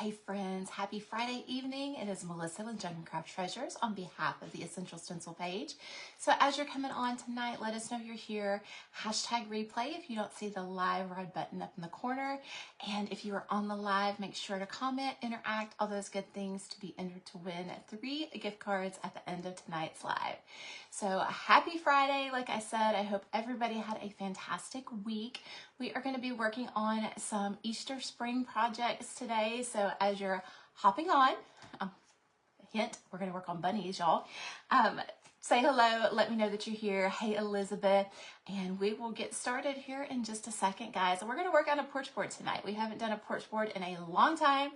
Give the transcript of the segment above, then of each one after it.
Hey friends, happy Friday evening. It is Melissa with Jen Craft Treasures on behalf of the Essential Stencil page. So as you're coming on tonight, let us know you're here. Hashtag replay if you don't see the live red button up in the corner. And if you are on the live, make sure to comment, interact, all those good things to be entered to win 3 gift cards at the end of tonight's live. So happy Friday. Like I said, I hope everybody had a fantastic week. We are going to be working on some Easter spring projects today. So as you're hopping on, hint, we're going to work on bunnies, y'all. Say hello, let me know that you're here. Hey, Elizabeth. And we will get started here in just a second, guys. And we're going to work on a porch board tonight. We haven't done a porch board in a long time.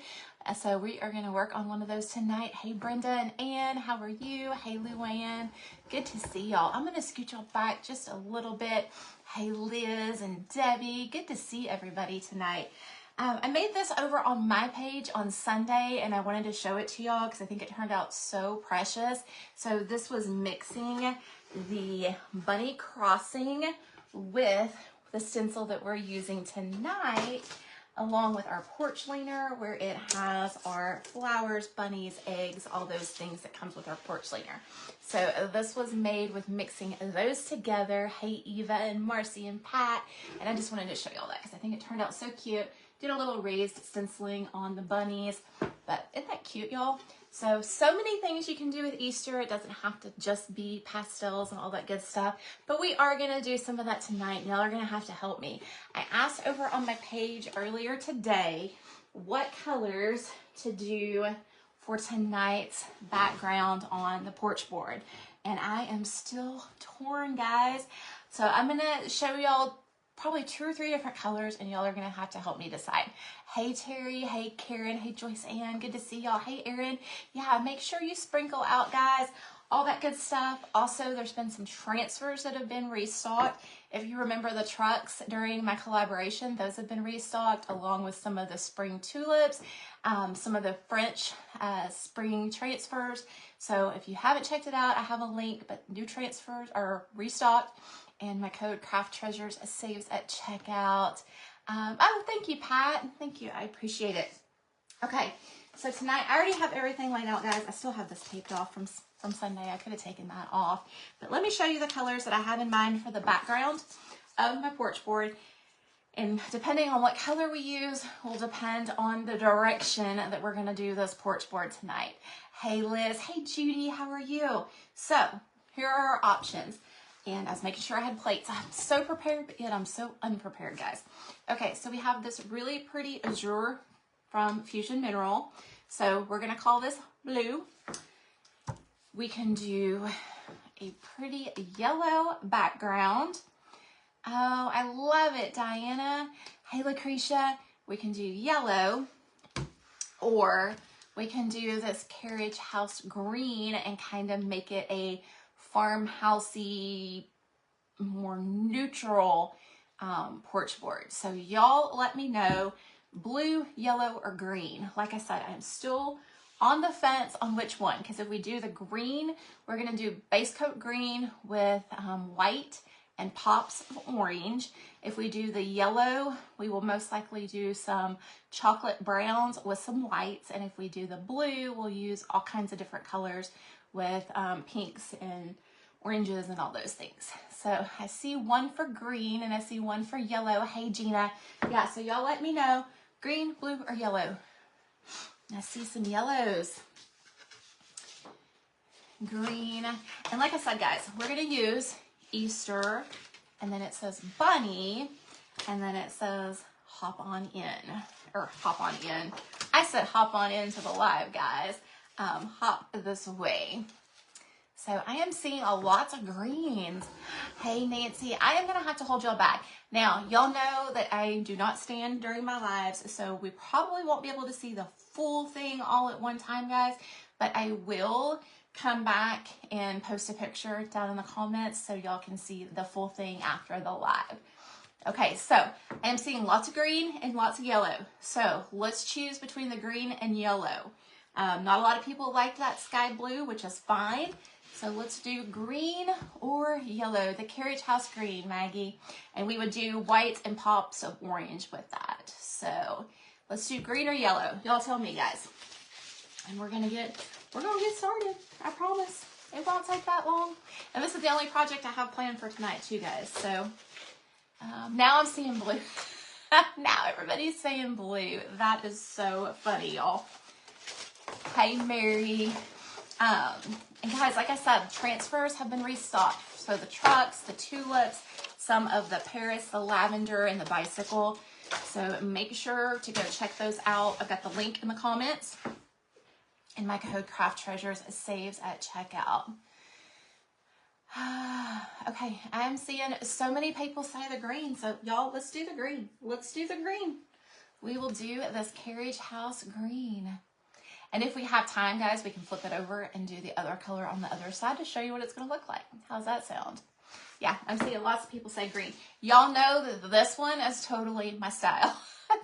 So we are going to work on one of those tonight. Hey, Brenda and Ann, how are you? Hey, Luann. Good to see y'all. I'm going to scoot y'all back just a little bit. Hey, Liz and Debbie. Good to see everybody tonight. I made this over on my page on Sunday, and I wanted to show it to y'all because I think it turned out so precious. So this was mixing the bunny crossing with the stencil that we're using tonight, along with our porch leaner, where it has our flowers, bunnies, eggs, all those things that comes with our porch leaner. So this was made with mixing those together. Hey, Eva and Marcy and Pat. And I just wanted to show y'all that because I think it turned out so cute. Did a little raised stenciling on the bunnies, but isn't that cute, y'all? So many things you can do with Easter. It doesn't have to just be pastels and all that good stuff, but we are gonna do some of that tonight. Y'all are gonna have to help me. I asked over on my page earlier today what colors to do for tonight's background on the porch board, and I am still torn, guys. So I'm gonna show y'all probably 2 or 3 different colors, and y'all are gonna have to help me decide. Hey Terry, hey Karen, hey Joyce Ann, good to see y'all. Hey Erin, yeah, make sure you sprinkle out, guys, all that good stuff. Also, there's been some transfers that have been restocked. If you remember the trucks during my collaboration, those have been restocked, along with some of the spring tulips, some of the French spring transfers. So if you haven't checked it out, I have a link, but new transfers are restocked. And my code Craft Treasures saves at checkout. Oh, thank you, Pat. Thank you. I appreciate it. Okay, so tonight I already have everything laid out, guys. I still have this taped off from Sunday. I could have taken that off. But let me show you the colors that I have in mind for the background of my porch board. And depending on what color we use will depend on the direction that we're going to do this porch board tonight. Hey, Liz. Hey, Judy. How are you? So here are our options. And I was making sure I had plates. I'm so prepared, but yet I'm so unprepared, guys. Okay, so we have this really pretty azure from Fusion Mineral. So we're gonna call this blue. We can do a pretty yellow background. Oh, I love it, Diana. Hey, Lucretia. We can do yellow, or we can do this carriage house green and kind of make it a farmhousey, more neutral porch board. So y'all let me know, blue, yellow, or green. Like I said, I'm still on the fence on which one, because if we do the green, we're gonna do base coat green with white and pops of orange. If we do the yellow, we will most likely do some chocolate browns with some whites. And if we do the blue, we'll use all kinds of different colors with pinks and oranges and all those things. So I see one for green and I see one for yellow. Hey, Gina. Yeah, so y'all let me know, green, blue, or yellow. I see some yellows. Green. And like I said, guys, we're going to use Easter, and then it says bunny, and then it says hop on in, or hop on in. I said hop on into the live, guys. Hop this way. So I am seeing a lots of greens. Hey, Nancy, I am going to have to hold y'all back. Now, y'all know that I do not stand during my lives, so we probably won't be able to see the full thing all at one time, guys, but I will come back and post a picture down in the comments so y'all can see the full thing after the live. Okay, so I am seeing lots of green and lots of yellow. So let's choose between the green and yellow. Not a lot of people like that sky blue, which is fine. So let's do green or yellow, the carriage house green, Maggie. And we would do white and pops of orange with that. So Let's do green or yellow. Y'all tell me, guys. And we're gonna get started. I promise. It won't take that long. And this is the only project I have planned for tonight too, guys. So now I'm seeing blue. Now everybody's saying blue. That is so funny, y'all. Hey, Mary. And guys, like I said, transfers have been restocked. So the trucks, the tulips, some of the Paris, the lavender, and the bicycle. So make sure to go check those out. I've got the link in the comments. And my code Craft Treasures saves at checkout. Okay, I'm seeing so many people say the green. So y'all, let's do the green. Let's do the green. We will do this carriage house green. And if we have time, guys, we can flip it over and do the other color on the other side to show you what it's going to look like. How's that sound? Yeah, I'm seeing lots of people say green. Y'all know that this one is totally my style,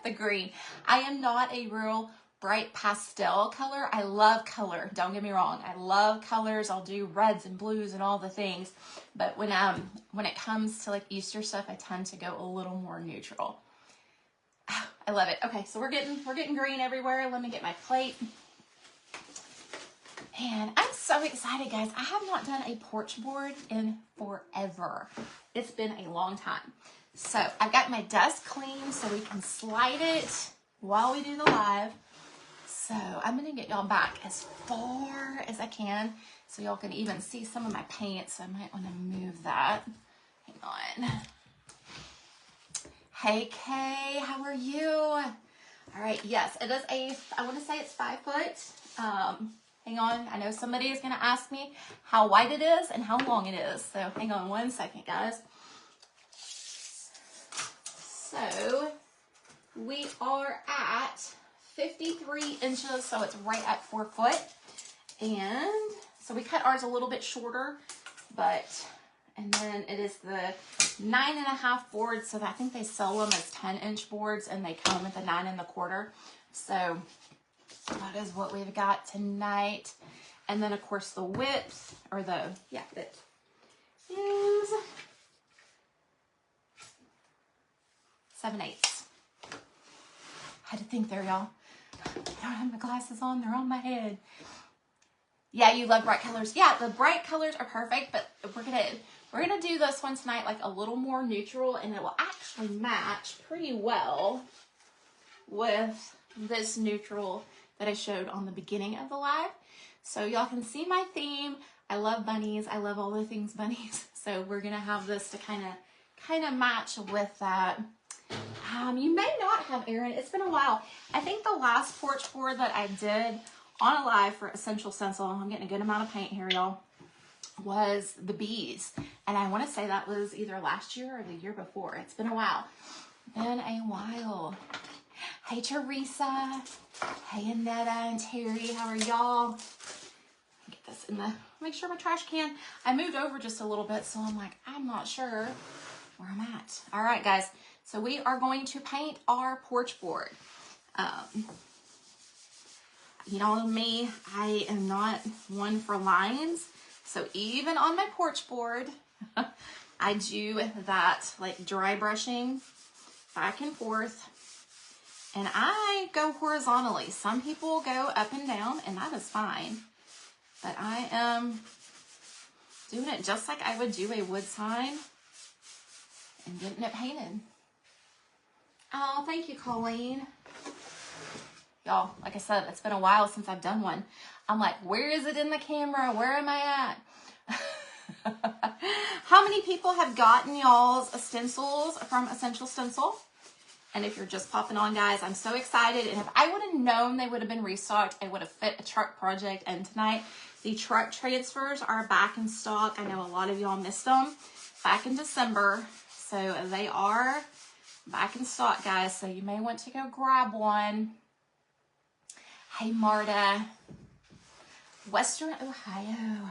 the green. I am not a real bright pastel color. I love color. Don't get me wrong. I love colors. I'll do reds and blues and all the things. But when it comes to like Easter stuff, I tend to go a little more neutral. I love it. Okay, so we're getting green everywhere. Let me get my plate. And I'm so excited, guys. I have not done a porch board in forever. It's been a long time. So I've got my desk clean so we can slide it while we do the live. So I'm going to get y'all back as far as I can so y'all can even see some of my paint. So I might want to move that. Hang on. Hey, Kay, how are you? All right, yes, it is I want to say it's 5 foot. Hang on, I know somebody is going to ask me how wide it is and how long it is. So hang on 1 second, guys. So we are at 53 inches, so it's right at 4 foot. And so we cut ours a little bit shorter, and then it is the 9.5 board. So I think they sell them as 10-inch boards and they come at the 9 1/4. So that is what we've got tonight. And then of course the width, or width is 7/8. Had to think there, y'all. I don't have my glasses on, they're on my head. Yeah, you love bright colors. Yeah, the bright colors are perfect, but we're gonna do this one tonight like a little more neutral, and it will actually match pretty well with this neutral that I showed on the beginning of the live. So y'all can see my theme. I love bunnies. I love all the things bunnies. So we're gonna have this to kind of match with that. You may not have, Erin. It's been a while. I think the last porch board that I did on a live for Essential Stencil, I'm getting a good amount of paint here, y'all, was the bees. And I want to say that was either last year or the year before. It's been a while. Been a while. Hey, Teresa. Hey, Annetta and Terry. How are y'all? Get this in the, make sure my trash can. I moved over just a little bit, so I'm like, I'm not sure where I'm at. All right, guys. So we are going to paint our porch board. You know me, I am not one for lines. So even on my porch board, I do that like dry brushing back and forth. And I go horizontally. Some people go up and down, and that is fine. But I am doing it just like I would do a wood sign and getting it painted. Oh, thank you, Colleen. Y'all, like I said, it's been a while since I've done one. I'm like, where is it in the camera? Where am I at? How many people have gotten y'all's stencils from Essential Stencil? And if you're just popping on, guys, I'm so excited. And if I would have known they would have been restocked, I would have fit a truck project in tonight. The truck transfers are back in stock. I know a lot of y'all missed them back in December. So they are back in stock, guys. So you may want to go grab one. Hey, Marta. Western Ohio.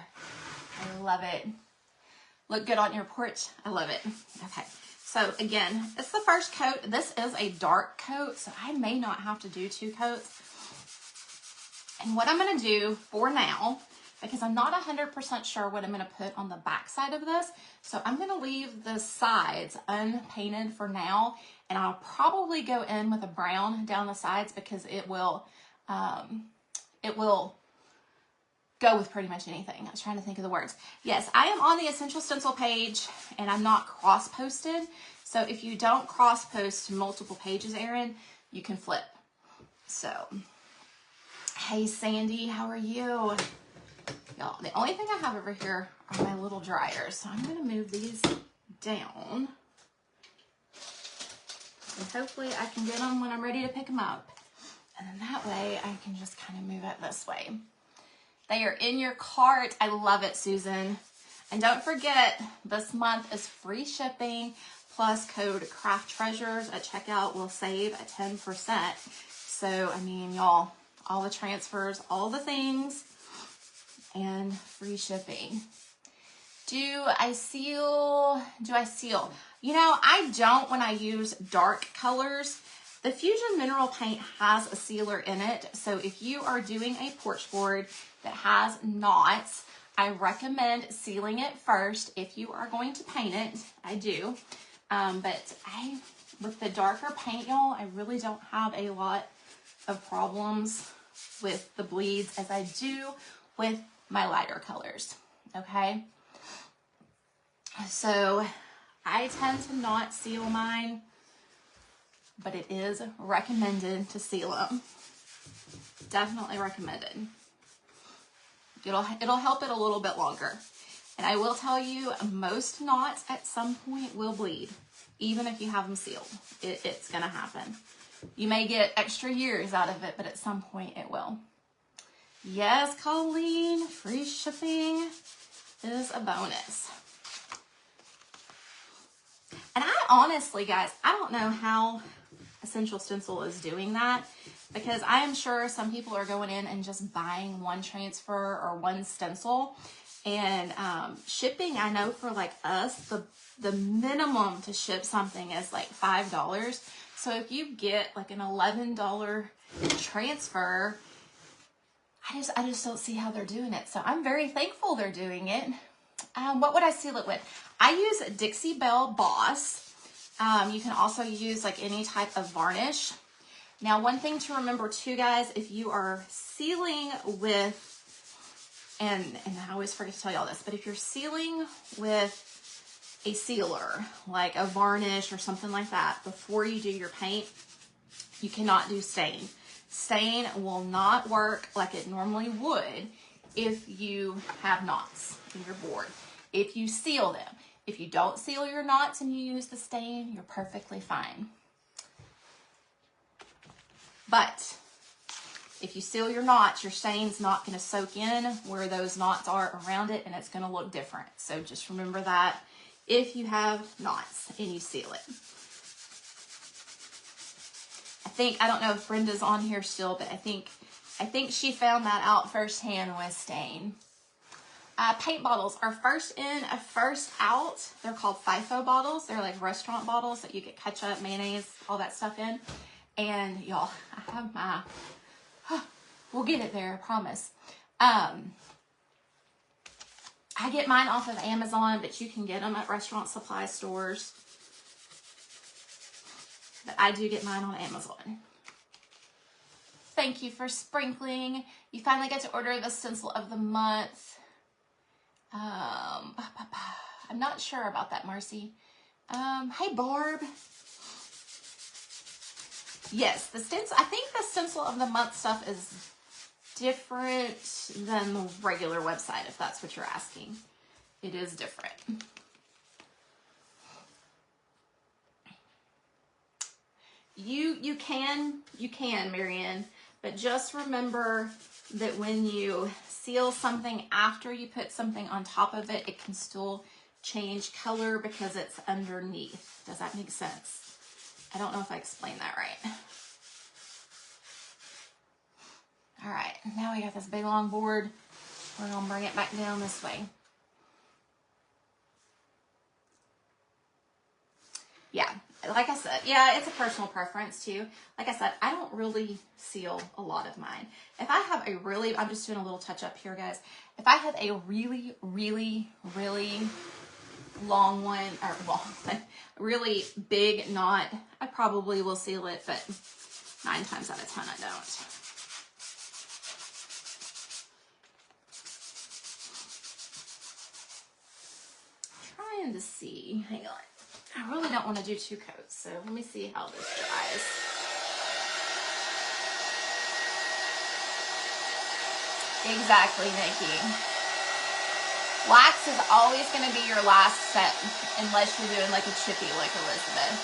I love it. Look good on your porch. I love it. Okay. So again, it's the first coat. This is a dark coat, so I may not have to do 2 coats. And what I'm going to do for now, because I'm not 100% sure what I'm going to put on the back side of this. So I'm going to leave the sides unpainted for now, and I'll probably go in with a brown down the sides because it will go with pretty much anything. I was trying to think of the words. Yes, I am on the Essential Stencil page, and I'm not cross-posted. So if you don't cross-post multiple pages, Erin, you can flip. So, hey Sandy, how are you? Y'all, the only thing I have over here are my little dryers. So I'm gonna move these down. And hopefully I can get them when I'm ready to pick them up. And then that way I can just kind of move it this way. They are in your cart. I love it, Susan. And don't forget, this month is free shipping plus code Craft Treasures at checkout will save a 10%. So, I mean, y'all, all the transfers, all the things, and free shipping. Do I seal? You know, I don't when I use dark colors. The Fusion Mineral Paint has a sealer in it. So if you are doing a porch board that has knots, I recommend sealing it first if you are going to paint it. I do. But with the darker paint, y'all, I really don't have a lot of problems with the bleeds as I do with my lighter colors. Okay. So I tend to not seal mine, but it is recommended to seal them. Definitely recommended. It'll help it a little bit longer. And I will tell you, most knots at some point will bleed, even if you have them sealed. It's gonna happen. You may get extra years out of it, but at some point it will. Yes, Colleen, free shipping is a bonus. And I honestly, guys, I don't know how Essential Stencil is doing that, because I am sure some people are going in and just buying one transfer or one stencil. And shipping, I know for like us, the minimum to ship something is like $5. So if you get like an $11 transfer, I just don't see how they're doing it. So I'm very thankful they're doing it. What would I seal it with? I use Dixie Belle Boss. You can also use like any type of varnish. Now, one thing to remember too, guys, if you are sealing with, and I always forget to tell y'all this, but if you're sealing with a sealer, like a varnish or something like that, before you do your paint, you cannot do stain. Stain will not work like it normally would if you have knots in your board. If you seal them. If you don't seal your knots and you use the stain, you're perfectly fine. But if you seal your knots, your stain's not going to soak in where those knots are around it, and it's going to look different. So just remember that if you have knots and you seal it. I don't know if Brenda's on here still, but I think she found that out firsthand with stain. Paint bottles are first in, first out. They're called FIFO bottles. They're like restaurant bottles that you get ketchup, mayonnaise, all that stuff in. And y'all, I have my, we'll get it there, I promise. I get mine off of Amazon, but you can get them at restaurant supply stores. But I do get mine on Amazon. Thank you for sprinkling. You finally get to order the stencil of the month. I'm not sure about that, Marcy. Hey, Barb. Yes, the stencil. I think the stencil of the month stuff is different than the regular website, if that's what you're asking. It is different. You can, Marianne, but just remember that when you seal something after you put something on top of it, it can still change color because it's underneath. Does that make sense? I don't know if I explained that right. All right, now we got this big long board. We're gonna bring it back down this way. Yeah, like I said, yeah, it's a personal preference too. Like I said, I don't really seal a lot of mine. If I have a really, I'm just doing a little touch up here, guys. If I have a really, really, really long one, or long one, really big knot, I probably will seal it, but 9 times out of 10, I don't. Trying to see, hang on. I really don't want to do 2 coats, so let me see how this dries. Exactly, Nikki. Wax is always going to be your last step unless you're doing like a chippy like Elizabeth.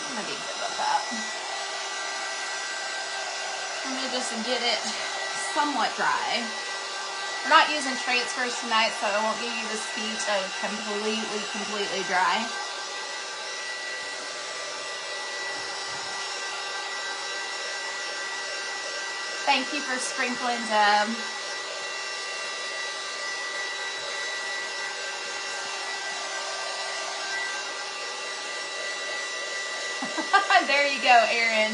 I'm going to be good with that. I'm going to just get it somewhat dry. We're not using transfers tonight, so I won't give you the speech of completely dry. Thank you for sprinkling, Deb. There you go, Erin.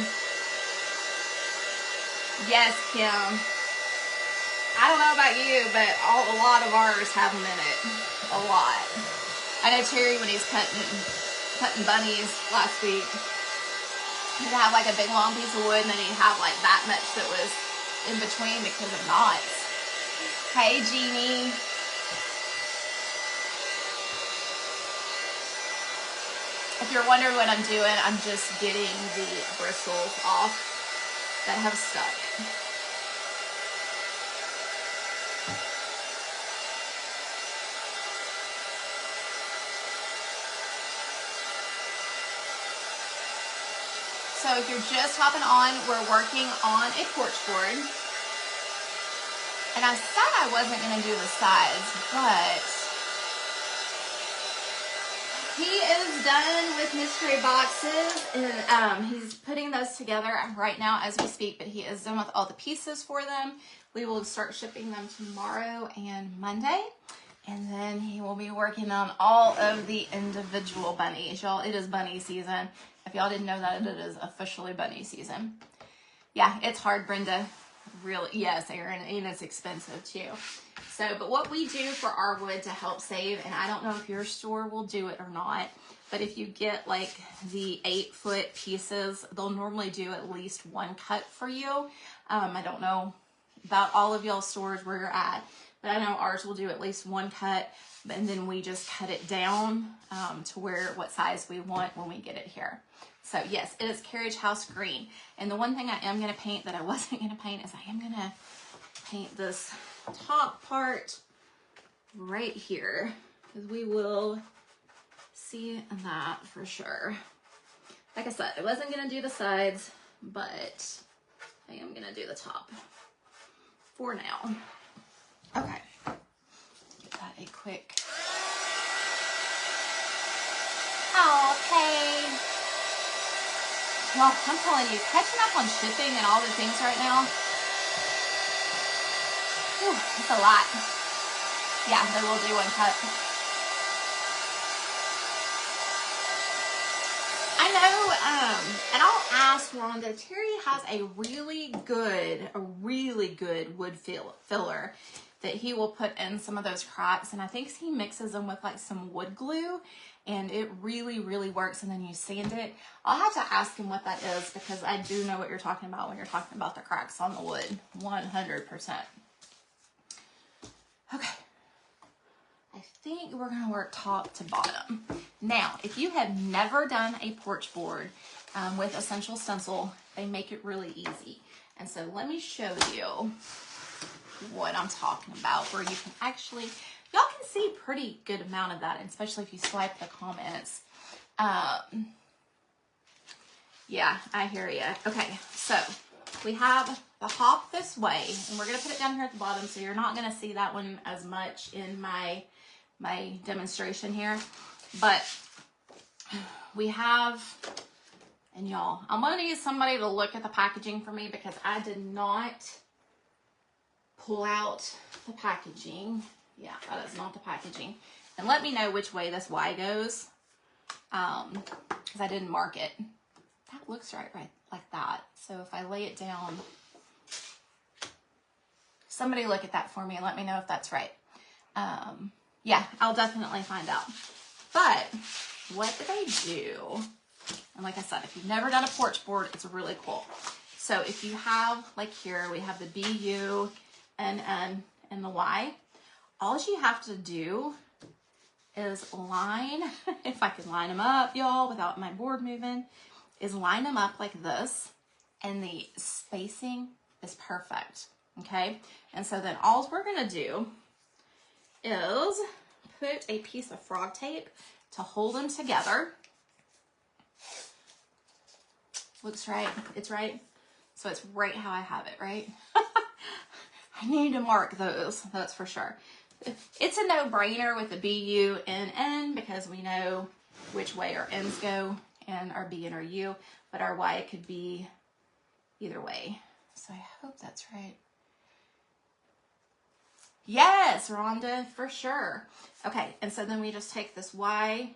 Yes, Kim. I don't know about you, but a lot of ours have them in it. A lot. I know Terry, when he's cutting bunnies last week, he'd have like a big long piece of wood, and then he'd have like that much that was in between because of knots. Hey, Jeannie. If you're wondering what I'm doing, I'm just getting the bristles off that have stuck. So if you're just hopping on, we're working on a porch board. And I said I wasn't going to do the sides, but he is done with mystery boxes, and he's putting those together right now as we speak, but he is done with all the pieces for them. We will start shipping them tomorrow and Monday, and then he will be working on all of the individual bunnies. Y'all, it is bunny season. If y'all didn't know that, it is officially bunny season. Yeah, it's hard, Brenda. Really, yes, Erin, and it's expensive too. So, but what we do for our wood to help save, and I don't know if your store will do it or not, but if you get like the 8-foot pieces, they'll normally do at least 1 cut for you. I don't know about all of y'all's stores where you're at, but I know ours will do at least 1 cut, and then we just cut it down to what size we want when we get it here. So yes, it is Carriage House Green. And the one thing I am going to paint that I wasn't going to paint is I am going to paint this top part right here, because we will see that for sure. Like I said, I wasn't going to do the sides, but I am going to do the top for now. Okay. Get that a quick. Okay. Well, I'm telling you, catching up on shipping and all the things right now, whew, it's a lot. Yeah, they will do 1 cut. I know, and I'll ask Rhonda, Terry has a really good wood filler that he will put in some of those cracks, and I think he mixes them with like some wood glue, and it really works, and then you sand it. I'll have to ask him what that is, because I do know what you're talking about when you're talking about the cracks on the wood, 100%. Okay, I think we're gonna work top to bottom. Now, if you have never done a porch board with Essential Stencil, they make it really easy. And so let me show you what I'm talking about, where you can actually, y'all can see a pretty good amount of that, especially if you swipe the comments. Yeah, I hear you. Okay, so we have the hop this way, and we're going to put it down here at the bottom, so you're not going to see that one as much in my demonstration here. But we have, and y'all, I'm going to need somebody to look at the packaging for me, because I did not pull out the packaging. Yeah, that is not the packaging. And let me know which way this Y goes, because I didn't mark it. That looks right like that. So if I lay it down, somebody look at that for me and let me know if that's right. Yeah, I'll definitely find out. But what did I do? And like I said, if you've never done a porch board, it's really cool. So if you have, like here, we have the B, U, N, N, and the Y. All you have to do is line, if I can line them up, y'all, without my board moving, is line them up like this, and the spacing is perfect, okay? And so then all we're gonna do is put a piece of frog tape to hold them together. Looks right, it's right. So it's right how I have it, right? I need to mark those, that's for sure. It's a no-brainer with the B, U, and N because we know which way our N's go and our B and our U, but our Y could be either way. So I hope that's right. Yes, Rhonda, for sure. Okay, and so then we just take this Y,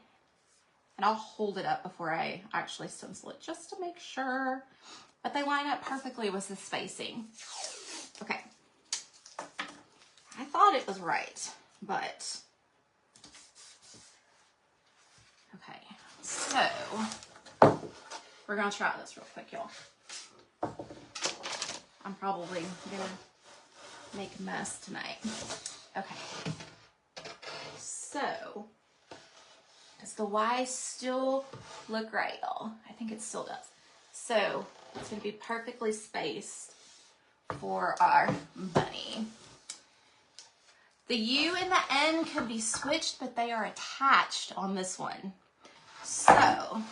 and I'll hold it up before I actually stencil it just to make sure. But they line up perfectly with the spacing. Okay. I thought it was right, but okay. So we're gonna try this real quick, y'all. I'm probably gonna make a mess tonight. Okay. So does the Y still look right, y'all? I think it still does. So it's gonna be perfectly spaced for our bunny. The U and the N could be switched, but they are attached on this one. So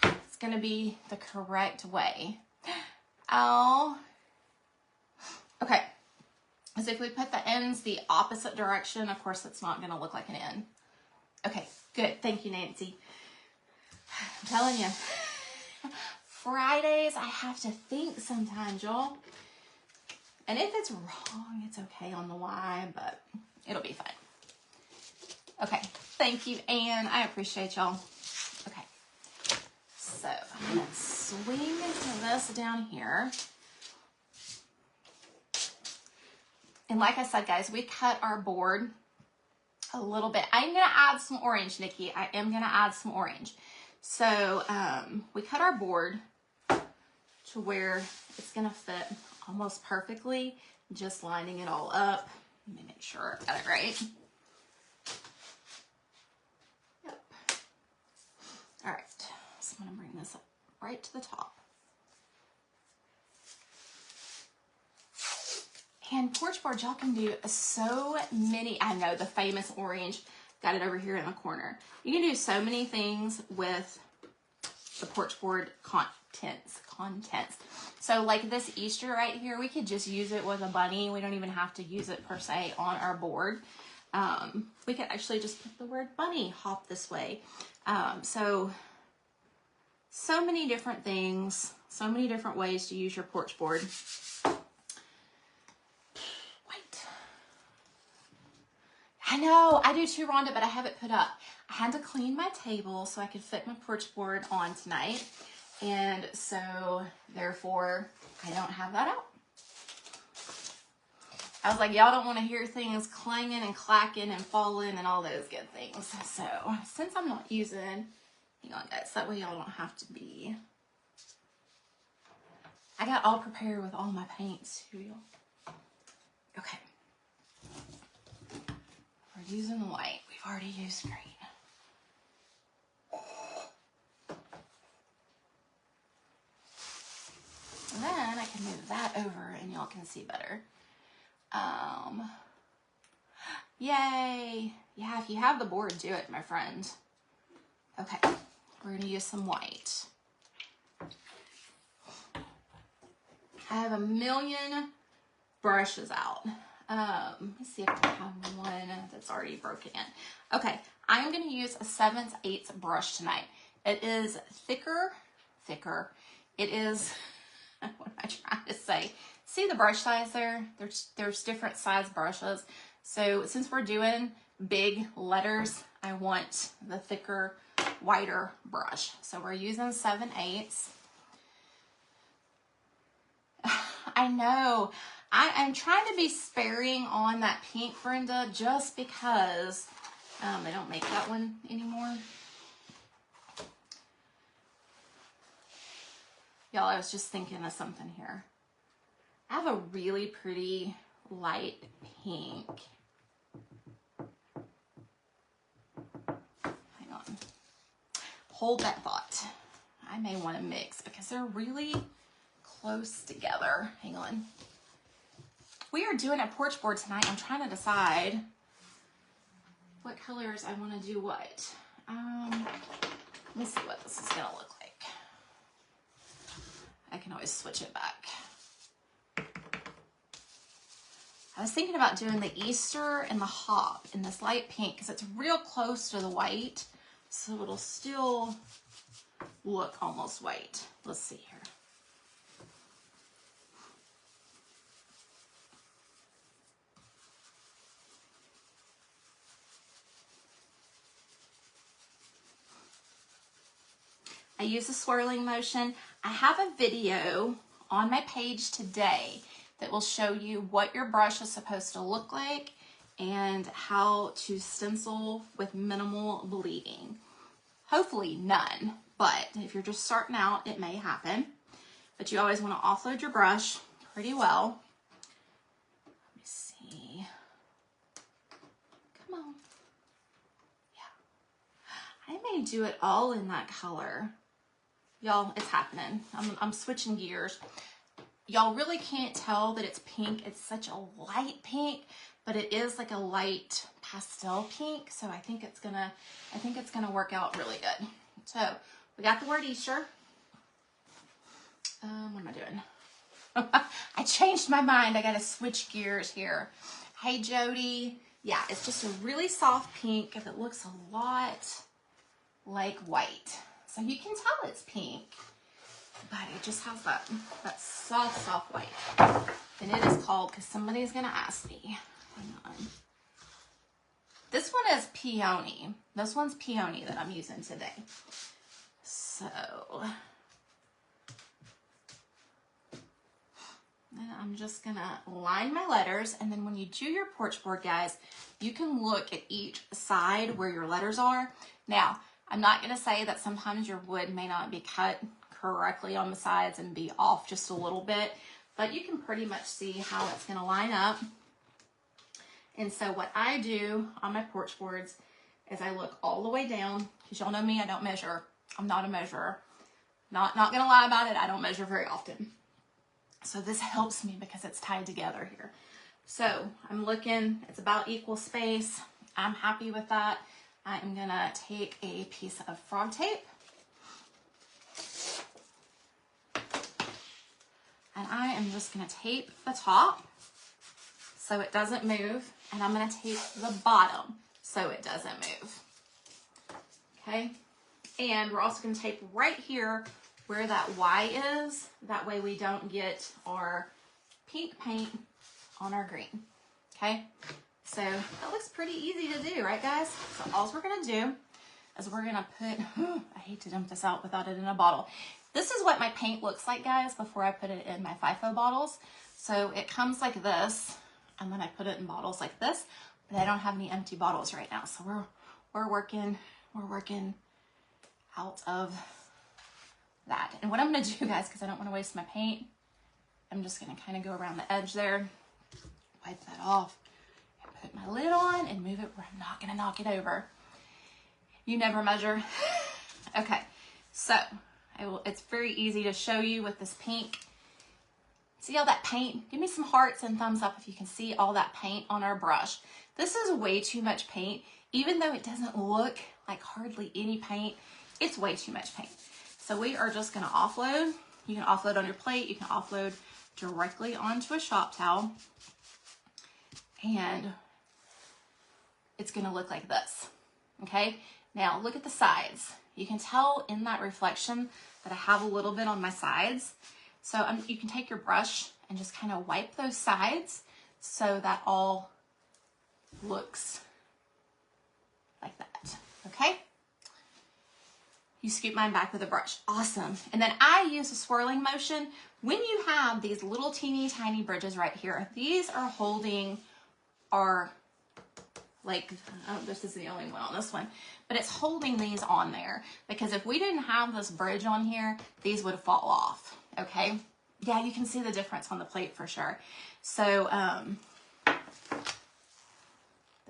it's gonna be the correct way. Oh, okay. So if we put the N's the opposite direction, of course, it's not gonna look like an N. Okay, good, thank you, Nancy. I'm telling you, Fridays, I have to think sometimes, y'all. And if it's wrong, it's okay on the Y, but it'll be fine. Okay, thank you, Anne. I appreciate y'all. Okay, so I'm gonna swing this down here. And like I said, guys, we cut our board a little bit. I'm gonna add some orange, Nikki. I am gonna add some orange. So we cut our board to where it's gonna fit almost perfectly, just lining it all up. Let me make sure I got it right. Yep. All right, so I'm gonna bring this up right to the top. And porch boards, y'all can do so many. I know the famous orange, got it over here in the corner. You can do so many things with the porch board contents. So like this Easter right here, we could just use it with a bunny. We don't even have to use it per se on our board. We could actually just put the word bunny hop this way. So many different things, so many different ways to use your porch board. I know, I do too, Rhonda, but I have it put up. I had to clean my table so I could fit my porch board on tonight. And so, therefore, I don't have that out. I was like, y'all don't want to hear things clanging and clacking and falling and all those good things. So, since I'm not using, hang on guys, that way y'all don't have to be. I got all prepared with all my paints too, y'all. Okay. We're using white. We've already used green. And then I can move that over and y'all can see better. Yay. Yeah, if you have the board, do it, my friend. Okay, we're gonna use some white. I have a million brushes out. Let me see if I have one that's already broken in. Okay, I'm gonna use a 7/8 brush tonight. It is thicker. It is, what am I trying to say? See the brush size there? There's different size brushes. So since we're doing big letters, I want the thicker, wider brush. So we're using 7/8. I know. I'm trying to be sparing on that pink, Brenda, just because they don't make that one anymore. Y'all, I was just thinking of something here. I have a really pretty light pink. Hang on. Hold that thought. I may want to mix because they're really close together. Hang on. We are doing a porch board tonight. I'm trying to decide what colors I want to do what. Let me see what this is going to look like. I can always switch it back. I was thinking about doing the Easter and the hop in this light pink because it's real close to the white, so it'll still look almost white. Let's see here. I use a swirling motion. I have a video on my page today that will show you what your brush is supposed to look like and how to stencil with minimal bleeding. Hopefully none, but if you're just starting out, it may happen. But you always want to offload your brush pretty well. Let me see. Come on. Yeah. I may do it all in that color. Y'all, it's happening. I'm switching gears. Y'all really can't tell that it's pink. It's such a light pink, but it is like a light pastel pink. So I think it's gonna work out really good. So we got the word Easter. What am I doing? I changed my mind. I gotta switch gears here. Hey Jody. Yeah, it's just a really soft pink that looks a lot like white. So you can tell it's pink, but it just has that soft white. And it is called, because somebody's going to ask me. Hang on. This one is Peony. This one's Peony that I'm using today. So, then I'm just going to line my letters. And then when you do your porch board, guys, you can look at each side where your letters are. Now, I'm not going to say that sometimes your wood may not be cut correctly on the sides and be off just a little bit, but you can pretty much see how it's going to line up. And so what I do on my porch boards is I look all the way down, because y'all know me, I don't measure. I'm not a measurer. Not going to lie about it, I don't measure very often. So this helps me because it's tied together here. So I'm looking, it's about equal space. I'm happy with that. I'm gonna take a piece of frog tape and I am just gonna tape the top so it doesn't move, and I'm gonna tape the bottom so it doesn't move. Okay, and we're also gonna tape right here where that Y is. That way we don't get our pink paint on our green. Okay. So that looks pretty easy to do, right guys? So all we're gonna do is we're gonna put, I hate to dump this out without it in a bottle. This is what my paint looks like, guys, before I put it in my FIFO bottles. So it comes like this, and then I put it in bottles like this, but I don't have any empty bottles right now. So we're working out of that. And what I'm gonna do, guys, because I don't wanna waste my paint, I'm just gonna kind of go around the edge there, wipe that off, put my lid on and move it where I'm not gonna knock it over. You never measure. Okay, so it's very easy to show you with this pink. See all that paint? Give me some hearts and thumbs up if you can see all that paint on our brush. This is way too much paint. Even though it doesn't look like hardly any paint, it's way too much paint. So we are just gonna offload. You can offload on your plate, you can offload directly onto a shop towel, and it's gonna look like this, okay? Now look at the sides. You can tell in that reflection that I have a little bit on my sides. So you can take your brush and just kind of wipe those sides so that all looks like that, okay? You scoop mine back with a brush. Awesome. And then I use a swirling motion. When you have these little teeny tiny bridges right here, these are holding our, like, oh, this is the only one on this one, but it's holding these on there, because if we didn't have this bridge on here, these would fall off, okay? Yeah, you can see the difference on the plate for sure. So the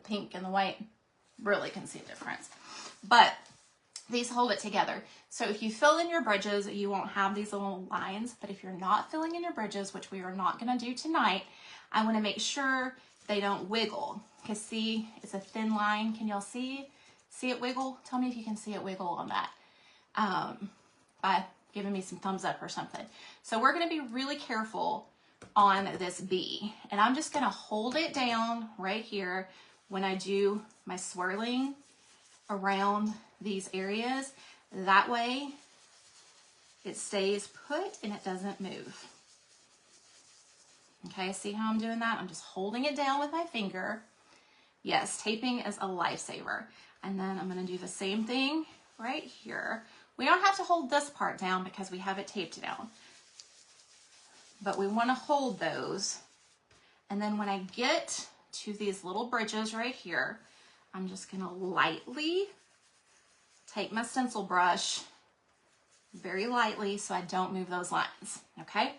pink and the white really can see a difference, but these hold it together. So if you fill in your bridges, you won't have these little lines, but if you're not filling in your bridges, which we are not gonna do tonight, I wanna make sure they don't wiggle. Because see, it's a thin line. Can y'all see it wiggle? Tell me if you can see it wiggle on that by giving me some thumbs up or something. So we're gonna be really careful on this B, and I'm just gonna hold it down right here when I do my swirling around these areas. That way it stays put and it doesn't move. Okay, see how I'm doing that? I'm just holding it down with my finger. Yes, taping is a lifesaver. And then I'm gonna do the same thing right here. We don't have to hold this part down because we have it taped down, but we wanna hold those. And then when I get to these little bridges right here, I'm just gonna lightly take my stencil brush, very lightly, so I don't move those lines, okay?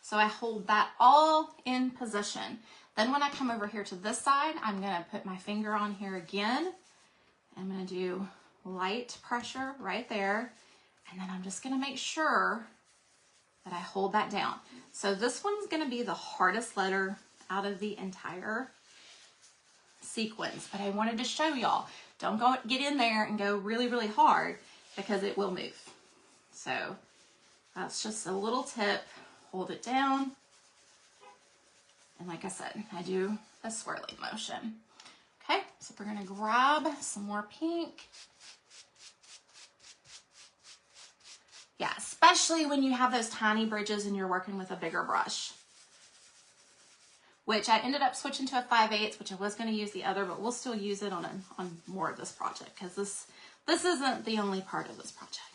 So I hold that all in position. Then when I come over here to this side, I'm gonna put my finger on here again. I'm gonna do light pressure right there. And then I'm just gonna make sure that I hold that down. So this one's gonna be the hardest letter out of the entire sequence, but I wanted to show y'all. Don't go get in there and go really, really hard, because it will move. So that's just a little tip. Hold it down. And like I said, I do a swirling motion. Okay, so we're gonna grab some more pink. Yeah, especially when you have those tiny bridges and you're working with a bigger brush. Which I ended up switching to a 5/8, which I was going to use the other, but we'll still use it on more of this project, because this isn't the only part of this project.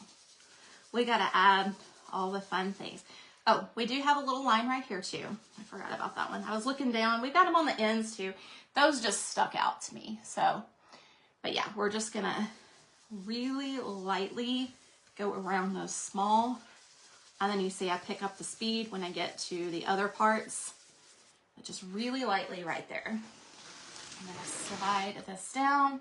We got to add all the fun things. Oh, we do have a little line right here too. I forgot about that one. I was looking down. We've got them on the ends too. Those just stuck out to me. So, but yeah, we're just going to really lightly go around those small. And then you see I pick up the speed when I get to the other parts. But just really lightly right there. I'm going to slide this down.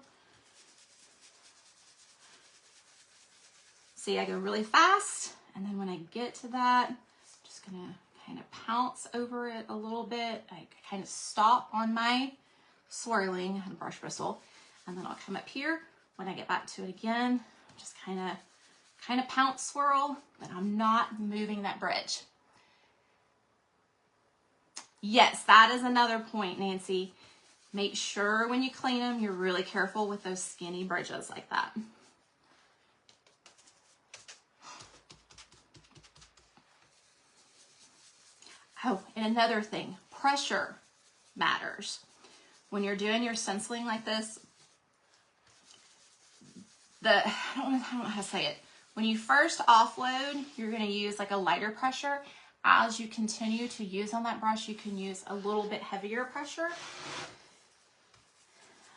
See, I go really fast, and then when I get to that, I'm just going to kind of pounce over it a little bit. I kind of stop on my swirling and brush bristle, and then I'll come up here. When I get back to it again, just kind of pounce swirl, but I'm not moving that bridge. Yes, that is another point, Nancy. Make sure when you clean them, you're really careful with those skinny bridges like that. Oh, and another thing, pressure matters. When you're doing your stenciling like this, I don't know how to say it. When you first offload, you're going to use like a lighter pressure. As you continue to use on that brush, you can use a little bit heavier pressure.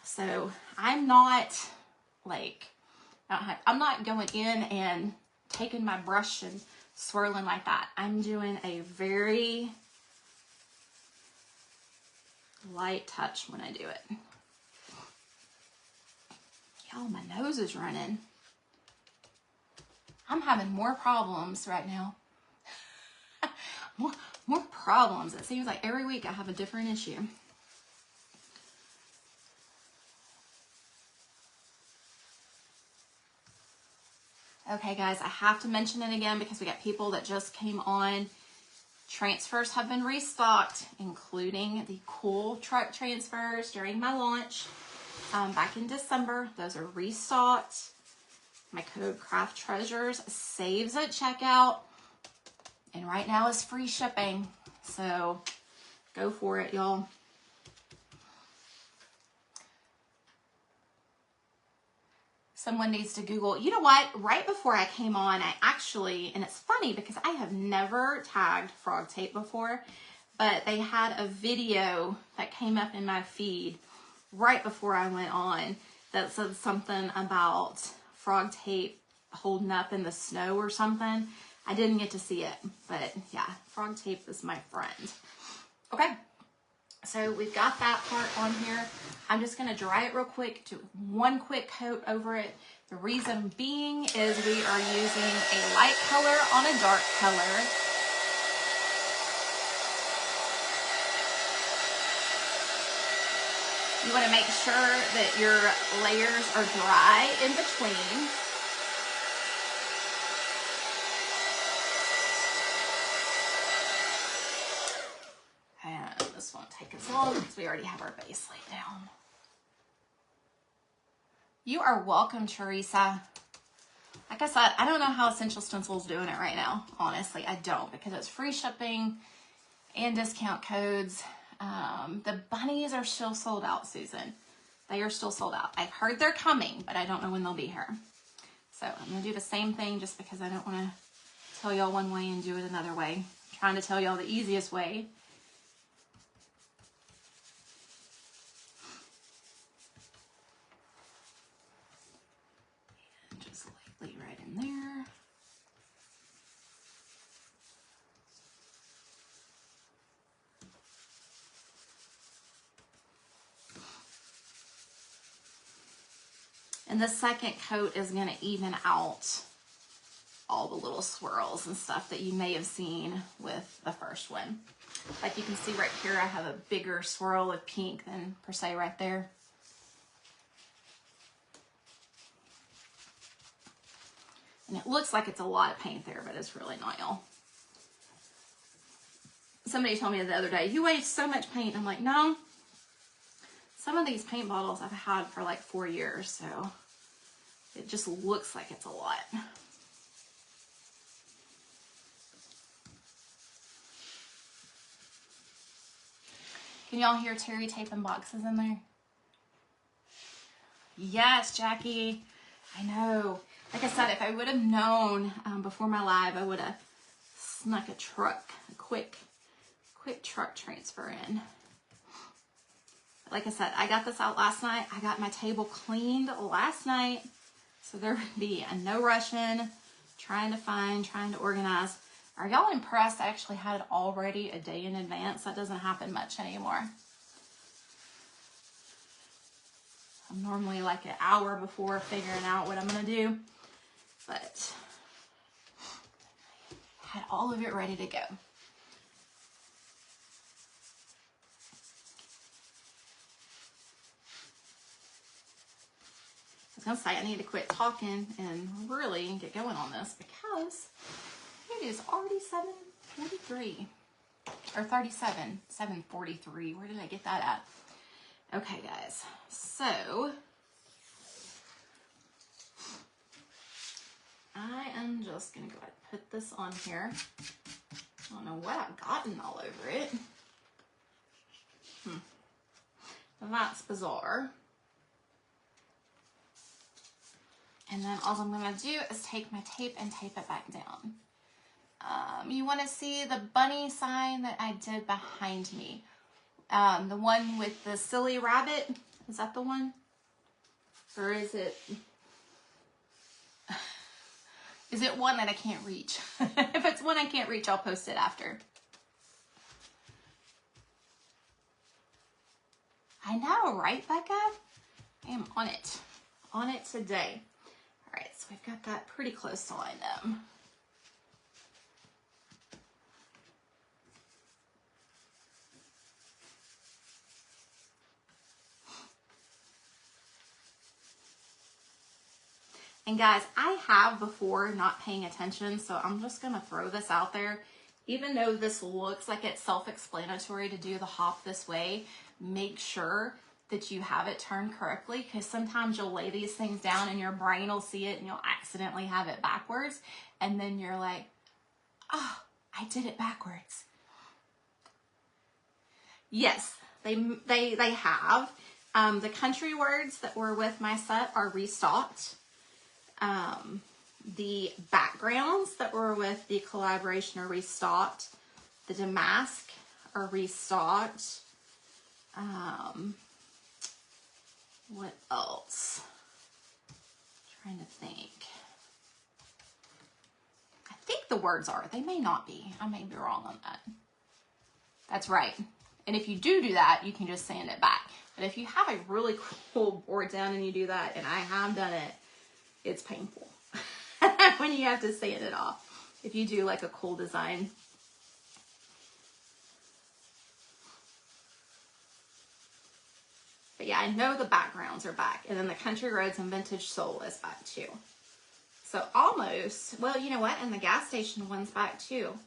So I'm not going in and taking my brush and swirling like that. I'm doing a very light touch when I do it. Y'all, my nose is running. I'm having more problems right now. More problems. It seems like every week I have a different issue. Okay, guys, I have to mention it again because we got people that just came on. Transfers have been restocked, including the cool truck transfers during my launch back in December. Those are restocked. My code Craft Treasures saves at checkout. And right now is free shipping. So go for it, y'all. Someone needs to Google. You know what? Right before I came on, I actually, and it's funny because I have never tagged frog tape before, but they had a video that came up in my feed right before I went on that said something about frog tape holding up in the snow or something. I didn't get to see it, but yeah, frog tape is my friend. Okay. So we've got that part on here. I'm just going to dry it real quick, do one quick coat over it. The reason being is we are using a light color on a dark color. You want to make sure that your layers are dry in between. And this won't take as long because we already have our base laid down. You are welcome, Teresa. Like I said, I don't know how Essential Stencil's doing it right now. Honestly, I don't, because it's free shipping and discount codes. The bunnies are still sold out, Susan. They are still sold out. I've heard they're coming, but I don't know when they'll be here. So I'm going to do the same thing just because I don't want to tell y'all one way and do it another way. I'm trying to tell y'all the easiest way. And just lightly right in there. And the second coat is going to even out all the little swirls and stuff that you may have seen with the first one. Like you can see right here, I have a bigger swirl of pink than per se right there. And it looks like it's a lot of paint there, but it's really not, y'all. Somebody told me the other day, you waste so much paint. I'm like, no. Some of these paint bottles I've had for like 4 years, so it just looks like it's a lot. Can y'all hear Terry taping boxes in there? Yes, Jackie. I know. Like I said, if I would have known before my live, I would have snuck a quick truck transfer in. Like I said, I got this out last night. I got my table cleaned last night. So there would be a no rushing, trying to organize. Are y'all impressed? I actually had it already a day in advance. That doesn't happen much anymore. I'm normally like an hour before figuring out what I'm going to do. But I had all of it ready to go. I was going to say I need to quit talking and really get going on this because it is already 7:43 or 37, 7:43. Where did I get that at? Okay, guys. So I am just going to go ahead and put this on here. I don't know what I've gotten all over it. That's bizarre. And then all I'm going to do is take my tape and tape it back down. You want to see the bunny sign that I did behind me. The one with the silly rabbit. Is that the one? Or is it one that I can't reach? If it's one I can't reach, I'll post it after. I know, right, Becca? I am on it. On it today. All right, so we've got that pretty close to lined up. And guys, I have before not paying attention, so I'm just going to throw this out there. Even though this looks like it's self-explanatory to do the hop this way, make sure that you have it turned correctly, because sometimes you'll lay these things down and your brain will see it and you'll accidentally have it backwards. And then you're like, oh, I did it backwards. Yes, they have. The country words that were with my set are restocked. The backgrounds that were with the collaboration are restocked. The damask are restocked. What else? Trying to think. I think the words are. They may not be. I may be wrong on that. That's right. And if you do that, you can just sand it back. But if you have a really cool board down and you do that, and I have done it, it's painful when you have to sand it off. If you do like a cool design. But yeah, I know the backgrounds are back. And then the Country Roads and Vintage Soul is back too. So almost, well, you know what? And the gas station one's back too.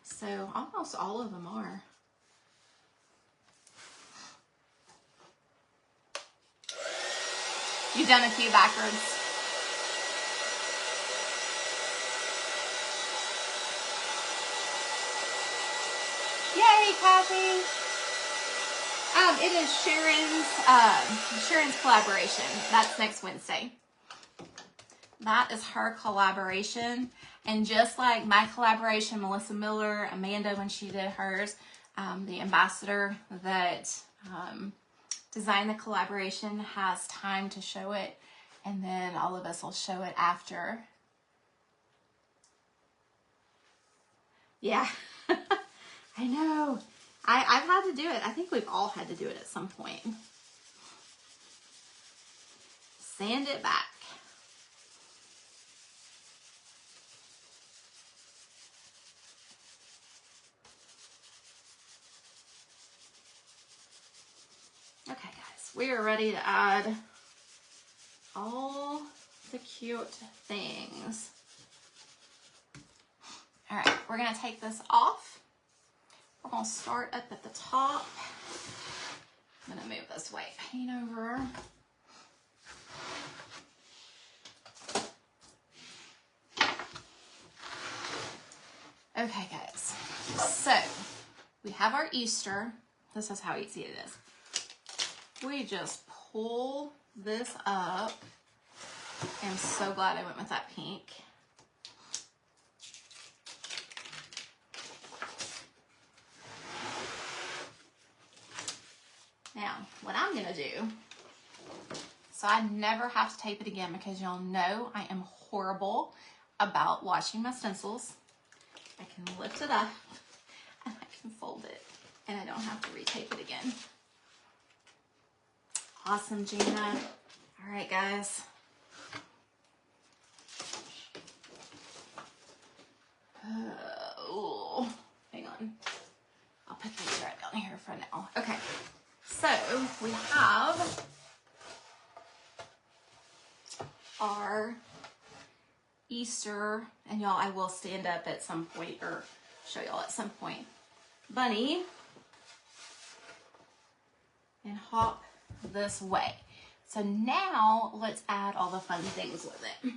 So almost all of them are. You've done a few backwards. Yay, Kathy! It is Sharon's collaboration. That's next Wednesday. That is her collaboration. And just like my collaboration, Melissa Miller, Amanda, when she did hers, the ambassador that designed the collaboration has time to show it. And then all of us will show it after. Yeah, I know. I've had to do it. I think we've all had to do it at some point. Sand it back. Okay, guys, we are ready to add all the cute things. All right, we're gonna take this off. We're gonna start up at the top. I'm gonna move this white paint over. Okay, guys, so we have our Easter. This is how easy it is. We just pull this up. I'm so glad I went with that pink. Now, what I'm gonna do, so I never have to tape it again because y'all know I am horrible about washing my stencils. I can lift it up and I can fold it and I don't have to retape it again. Awesome, Gina. All right, guys. Oh, hang on. I'll put the thread down here for now. Okay. So we have our Easter, and y'all, I will stand up at some point or show y'all at some point, bunny, and hop this way. So now let's add all the fun things with it.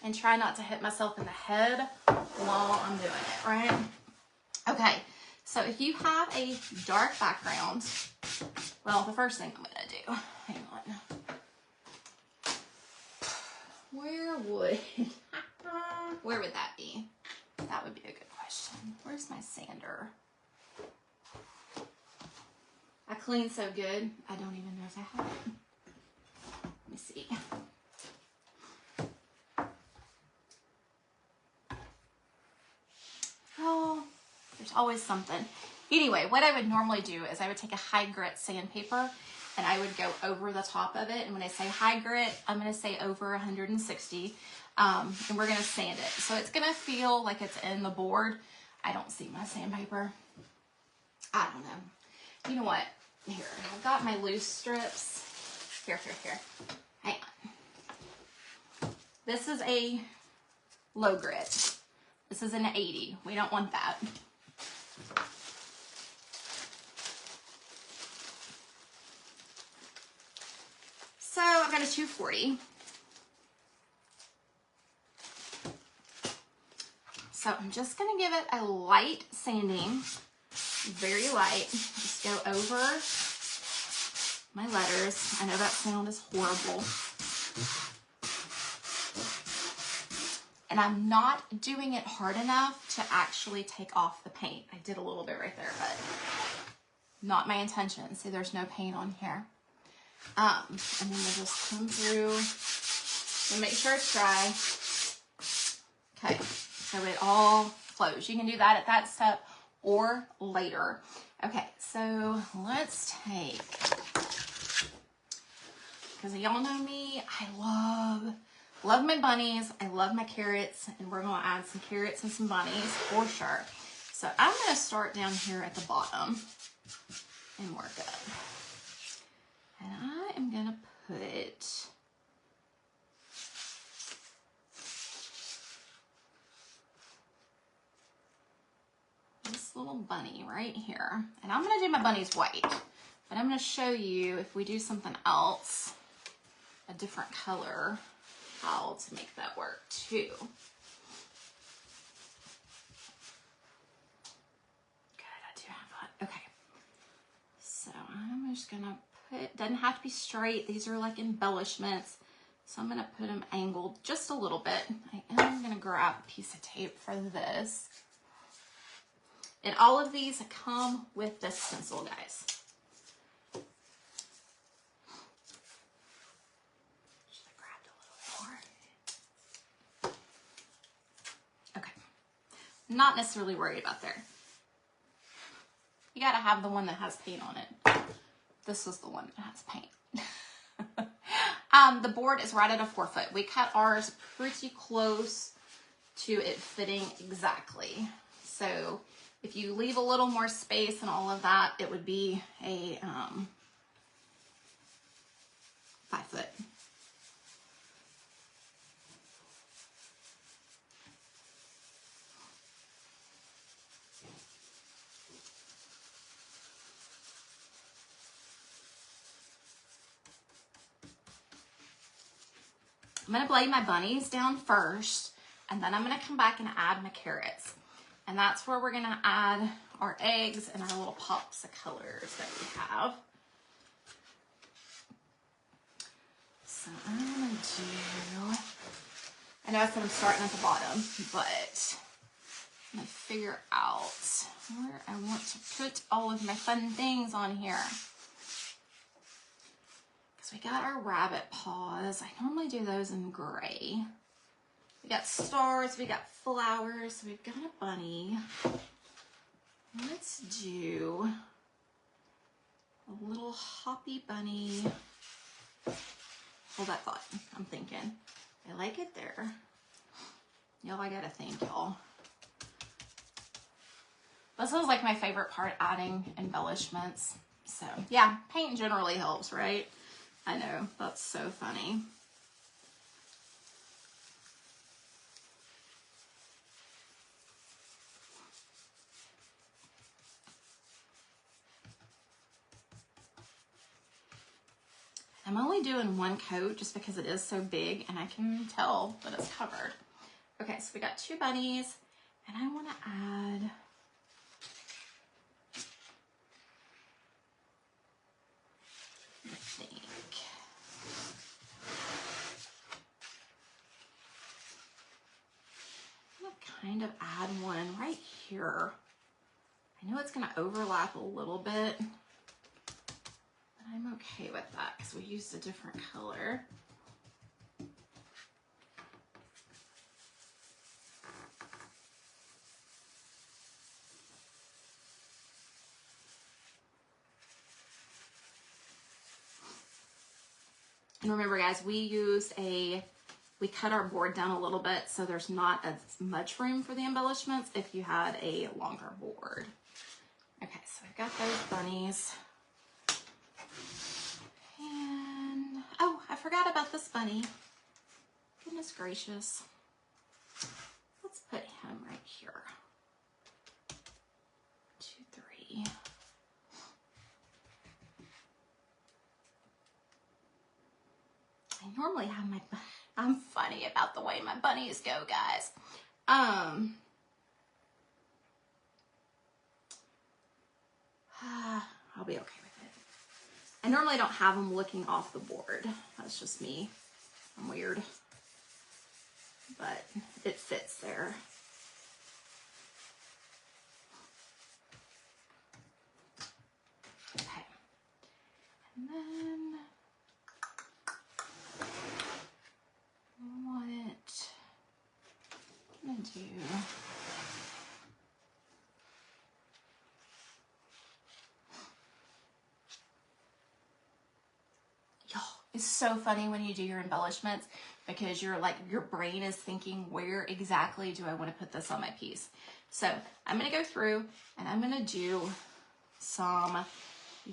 And try not to hit myself in the head while I'm doing it, right? Okay, so if you have a dark background, well, the first thing I'm gonna do, hang on. Where would that be? That would be a good question. Where's my sander? I clean so good, I don't even know if I have it. Let me see. Oh, there's always something. Anyway, what I would normally do is I would take a high grit sandpaper and I would go over the top of it. And when I say high grit, I'm going to say over 160. And we're going to sand it. So it's going to feel like it's in the board. I don't see my sandpaper. I don't know. You know what? Here, I've got my loose strips. Here. Hang on. This is a low grit. This is an 80. We don't want that. So I've got a 240. So So I'm just gonna give it a light sanding, very light. Just go over my letters. I know that sound is horrible. And I'm not doing it hard enough to actually take off the paint. I did a little bit right there, but not my intention. See, there's no paint on here. And then we'll just come through and make sure it's dry. Okay, so it all flows. You can do that at that step or later. Okay, so let's take, because y'all know me, I love my bunnies. I love my carrots, and we're gonna add some carrots and some bunnies for sure. So I'm gonna start down here at the bottom and work up. And I am gonna put this little bunny right here. And I'm gonna do my bunnies white, but I'm gonna show you if we do something else, a different color, how to make that work too. Good, I do have that. Okay. So I'm just gonna put, doesn't have to be straight. These are like embellishments. So I'm gonna put them angled just a little bit. I am gonna grab a piece of tape for this. And all of these come with this stencil, guys. Should have grabbed a little more. Okay. Not necessarily worried about there. You gotta have the one that has paint on it. This is the one that has paint. The board is right at a 4 foot. We cut ours pretty close to it fitting exactly. So if you leave a little more space and all of that, it would be a 5 foot. I'm gonna lay my bunnies down first, and then I'm gonna come back and add my carrots. And that's where we're gonna add our eggs and our little pops of colors that we have. So I'm gonna do, I know I said I'm starting at the bottom, but I'm gonna figure out where I want to put all of my fun things on here. We got our rabbit paws. I normally do those in gray. We got stars, we got flowers, we've got a bunny. Let's do a little hoppy bunny. Hold that thought, I'm thinking. I like it there. Y'all, I gotta thank y'all. This is like my favorite part, adding embellishments. So yeah, paint generally helps, right? I know, that's so funny. I'm only doing one coat just because it is so big and I can tell that it's covered. Okay, so we got 2 bunnies, and I want to add kind of add one right here. I know it's going to overlap a little bit, but I'm okay with that because we used a different color. And remember, guys, we cut our board down a little bit, so there's not as much room for the embellishments if you had a longer board. Okay, so we've got those bunnies. And, oh, I forgot about this bunny. Goodness gracious. Let's put him right here. 2, 3. I normally have my, I'm funny about the way my bunnies go, guys. I'll be okay with it. I normally don't have them looking off the board. That's just me. I'm weird. But it fits there. Okay. And then what I'm gonna do. Y'all, it's so funny when you do your embellishments because you're like, your brain is thinking, where exactly do I want to put this on my piece? So I'm going to go through and I'm going to do some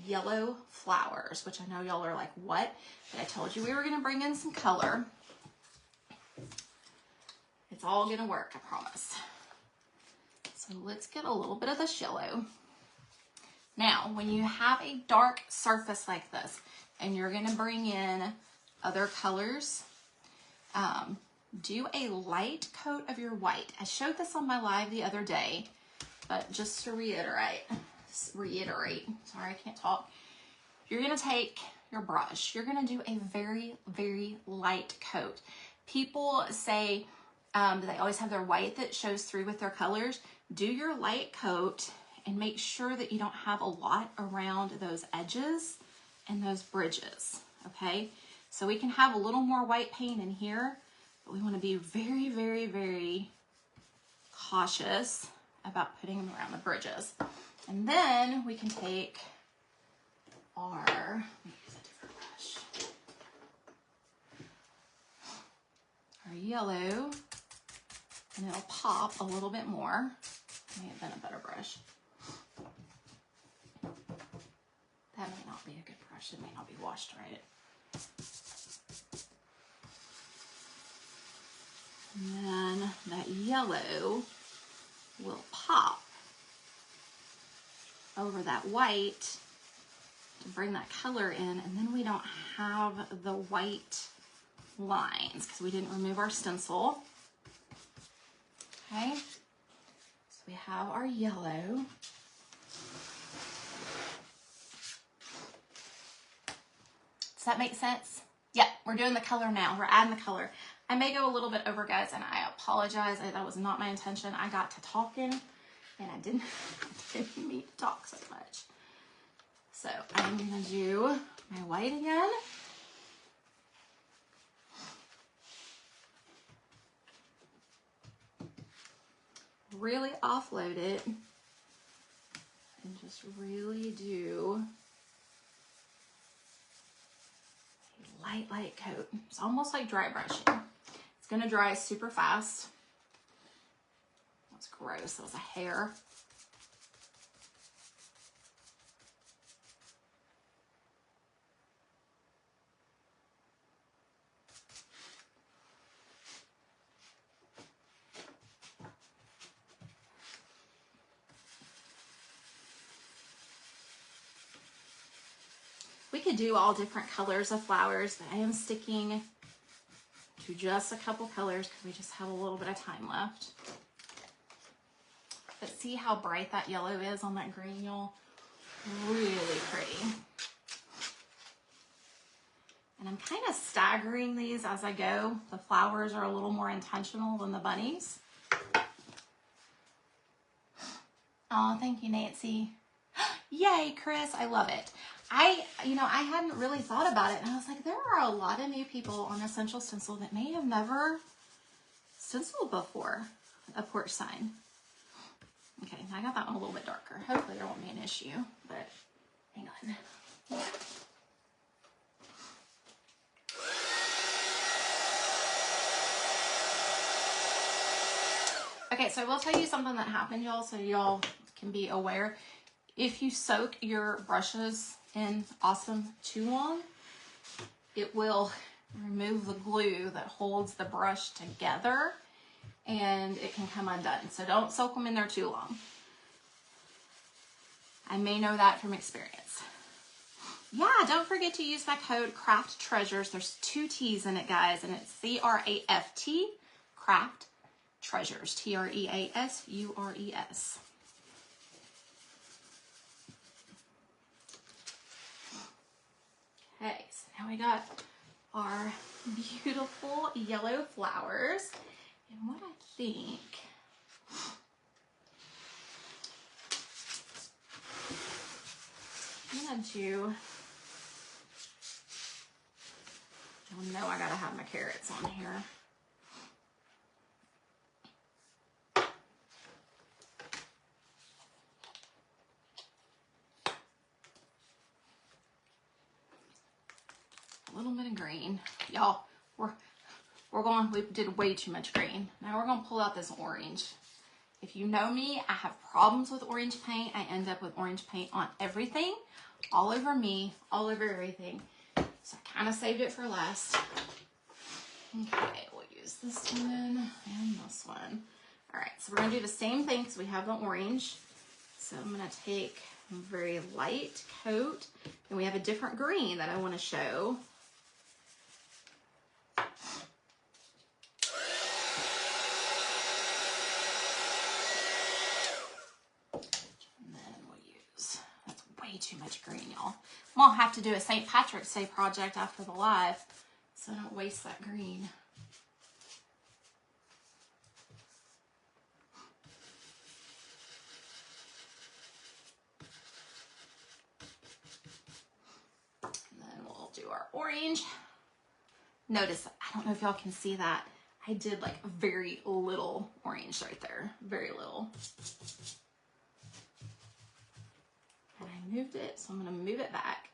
yellow flowers, which I know y'all are like, what? But I told you we were going to bring in some color. It's all going to work, I promise. So let's get a little bit of this yellow. Now, when you have a dark surface like this, and you're gonna bring in other colors, do a light coat of your white. I showed this on my live the other day, but just to reiterate, sorry, I can't talk. You're gonna take your brush, you're gonna do a very, very light coat. People say they always have their white that shows through with their colors. Do your light coat and make sure that you don't have a lot around those edges and those bridges, okay? So we can have a little more white paint in here, but we want to be very, very, very cautious about putting them around the bridges. And then we can take our, let me use a different brush, our yellow, and it'll pop a little bit more. May have been a better brush. That may not be a good brush. It may not be washed right. And then that yellow will pop over that white to bring that color in. And then we don't have the white lines because we didn't remove our stencil. Okay. So we have our yellow. Does that make sense? Yeah, we're doing the color now. We're adding the color. I may go a little bit over, guys, and I apologize. That was not my intention. I got to talking, and I didn't mean to talk so much. So I'm going to do my white again. Really offload it, and just really do light coat. It's almost like dry brushing. It's gonna dry super fast. That's gross, that was a hair. We could do all different colors of flowers, but I am sticking to just a couple colors because we just have a little bit of time left. But see how bright that yellow is on that green, y'all? Really pretty. And I'm kind of staggering these as I go. The flowers are a little more intentional than the bunnies. Oh, thank you, Nancy. Yay, Chris, I love it. I hadn't really thought about it, and I was like, there are a lot of new people on Essential Stencil that may have never stenciled before a porch sign. Okay, I got that one a little bit darker. Hopefully there won't be an issue, but hang on. Okay, so I will tell you something that happened, y'all, so y'all can be aware. If you soak your brushes in Awesome too long, it will remove the glue that holds the brush together and it can come undone. So don't soak them in there too long. I may know that from experience. Yeah, don't forget to use my code Craft Treasures. There's 2 T's in it, guys, and it's C-R-A-F-T, Craft Treasures, Treasures. Okay, so now we got our beautiful yellow flowers. And what I think, I'm gonna do, oh no, I gotta have my carrots on here. A little bit of green. Y'all, we did way too much green. Now we're gonna pull out this orange. If you know me, I have problems with orange paint. I end up with orange paint on everything, all over me, all over everything. So I kind of saved it for last. Okay, we'll use this one and this one. All right, so we're gonna do the same thing because we have the orange. So I'm gonna take a very light coat, and we have a different green that I wanna show. Too much green, y'all. I'm gonna have to do a St. Patrick's Day project after the live, so I don't waste that green. And then we'll do our orange. Notice, I don't know if y'all can see that. I did like very little orange right there, very little. And I moved it, so I'm gonna move it back.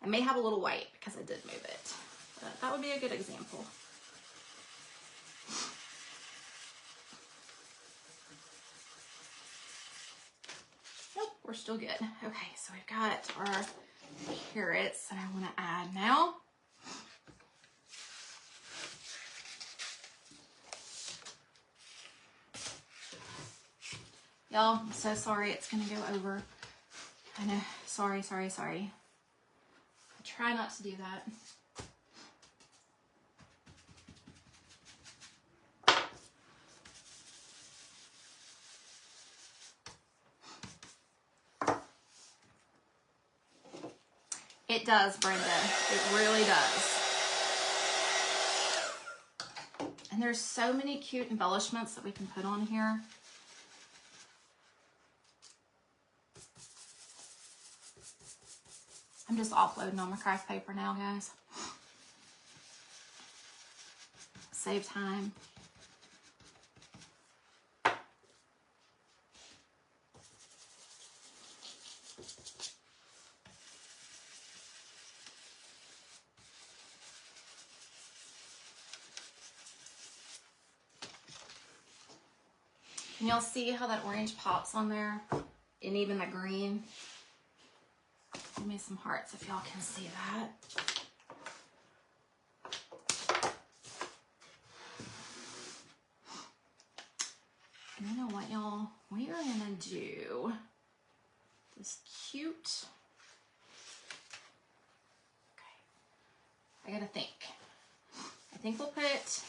I may have a little white because I did move it, but that would be a good example. Nope, we're still good. Okay, so we've got our carrots that I wanna add now. Y'all, I'm so sorry it's gonna go over. I know, sorry. I try not to do that. It does, Brenda. It really does. And there's so many cute embellishments that we can put on here. I'm just offloading on my craft paper now, guys. Save time. Can y'all see how that orange pops on there? And even the green. Give me some hearts if y'all can see that. And you know what, y'all? We are gonna do this cute. Okay, I gotta think. I think we'll put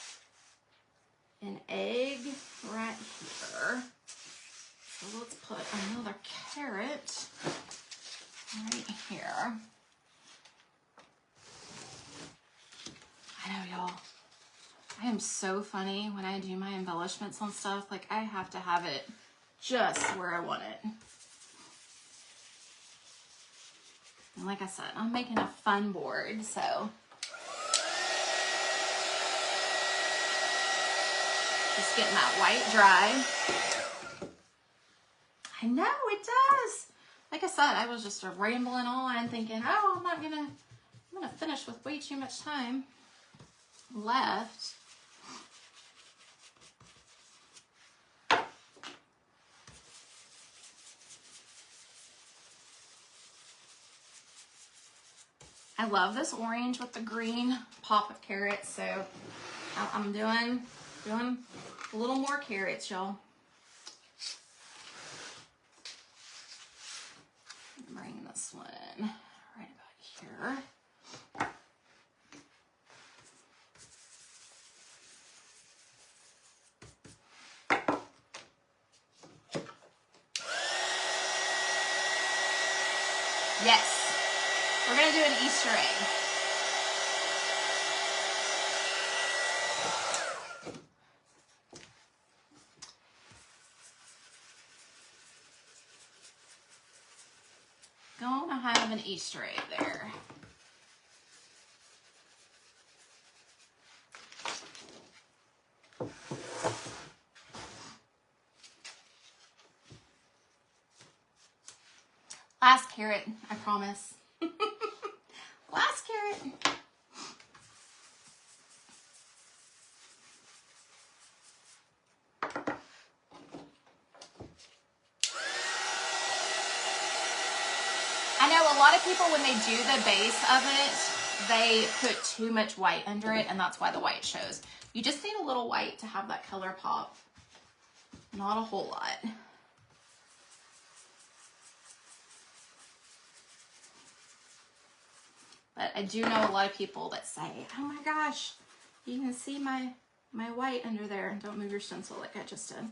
an egg right here. So let's put another carrot right here. I know, y'all. I am so funny when I do my embellishments on stuff. Like, I have to have it just where I want it. And like I said, I'm making a fun board, so. Just getting that white dry. I know, it does. Like I said, I was just rambling on thinking, oh, I'm gonna finish with way too much time left. I love this orange with the green pop of carrots, so I'm doing a little more carrots, y'all. Bring this one right about here. Yes, we're gonna do an Easter egg. an Easter egg there. Last carrot, I promise. Last carrot. I know a lot of people, when they do the base of it, they put too much white under it, and that's why the white shows. You just need a little white to have that color pop. Not a whole lot. But I do know a lot of people that say, oh my gosh, you can see my white under there. Don't move your stencil like I just did.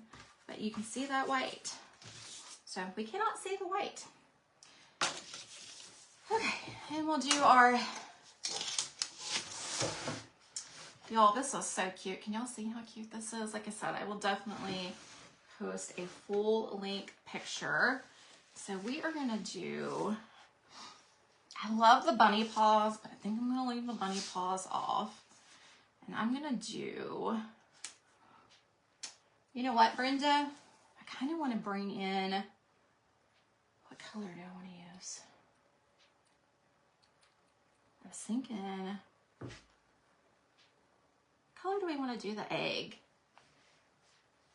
But you can see that white. So we cannot see the white. Okay, and we'll do our, y'all, this is so cute. Can y'all see how cute this is? Like I said, I will definitely post a full length picture. So we are gonna do, I love the bunny paws, but I think I'm gonna leave the bunny paws off. And I'm gonna do, you know what, Brenda? I kind of want to bring in, what color do I want to use? I was thinking, what color do we want to do the egg?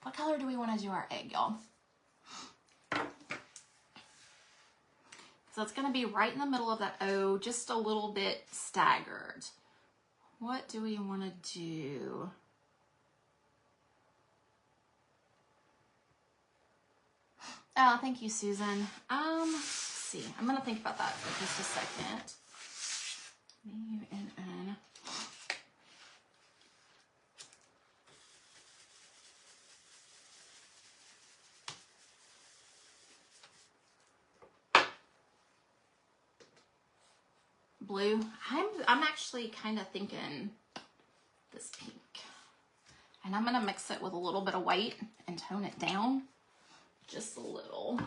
What color do we want to do our egg, y'all? So it's going to be right in the middle of that O, just a little bit staggered. What do we want to do? Oh, thank you, Susan. Let's see. I'm going to think about that for just a second. M-U-N-N. Blue. I'm actually kind of thinking this pink. And I'm going to mix it with a little bit of white and tone it down just a little.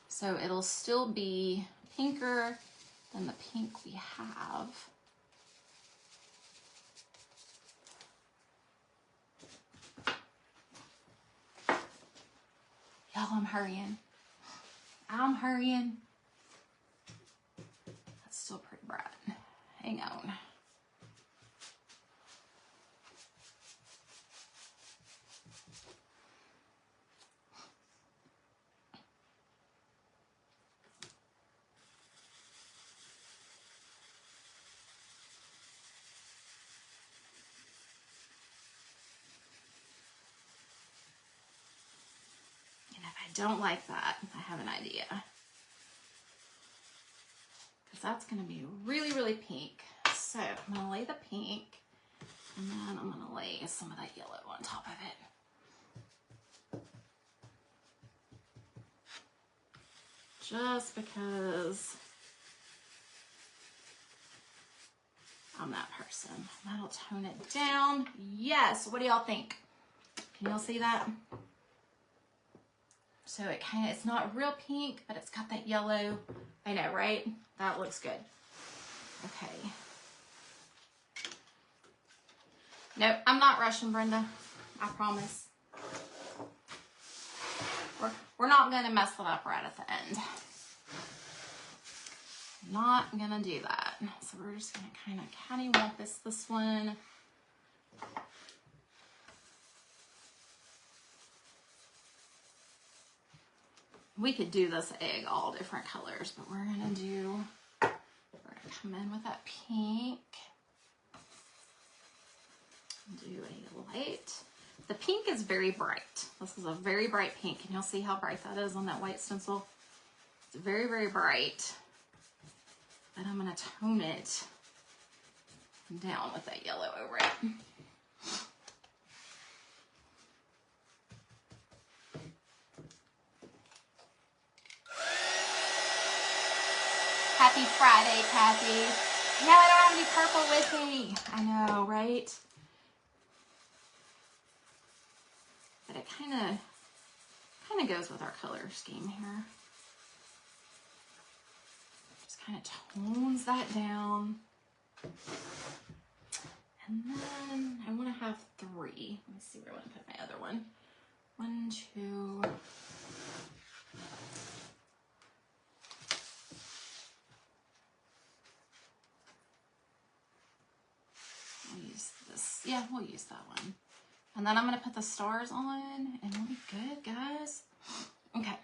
So it'll still be pinker than the pink we have. Y'all, I'm hurrying. I'm hurrying. That's still pretty bright. Hang on. Don't like that, I have an idea. Because that's going to be really, really pink. So I'm going to lay the pink, and then I'm going to lay some of that yellow on top of it. Just because I'm that person. That'll tone it down. Yes, what do y'all think? Can y'all see that? So it kind of, it's not real pink, but it's got that yellow. I know, right? That looks good. Okay. Nope, I'm not rushing, Brenda. I promise. We're not going to mess it up right at the end. Not going to do that. So we're just going to kind of catty-walk this one. We could do this egg all different colors, but we're gonna come in with that pink. Do a light. The pink is very bright. This is a very bright pink. Can y'all see how bright that is on that white stencil? It's very, very bright. And I'm gonna tone it down with that yellow over it. Happy Friday, Kathy. Now I don't have any purple with me. I know, right? But it kind of goes with our color scheme here. kind of tones that down. And then I want to have 3. Let me see where I want to put my other one. 1, 2. We'll use this. Yeah, we'll use that one. And then I'm going to put the stars on and we'll be good, guys. Okay.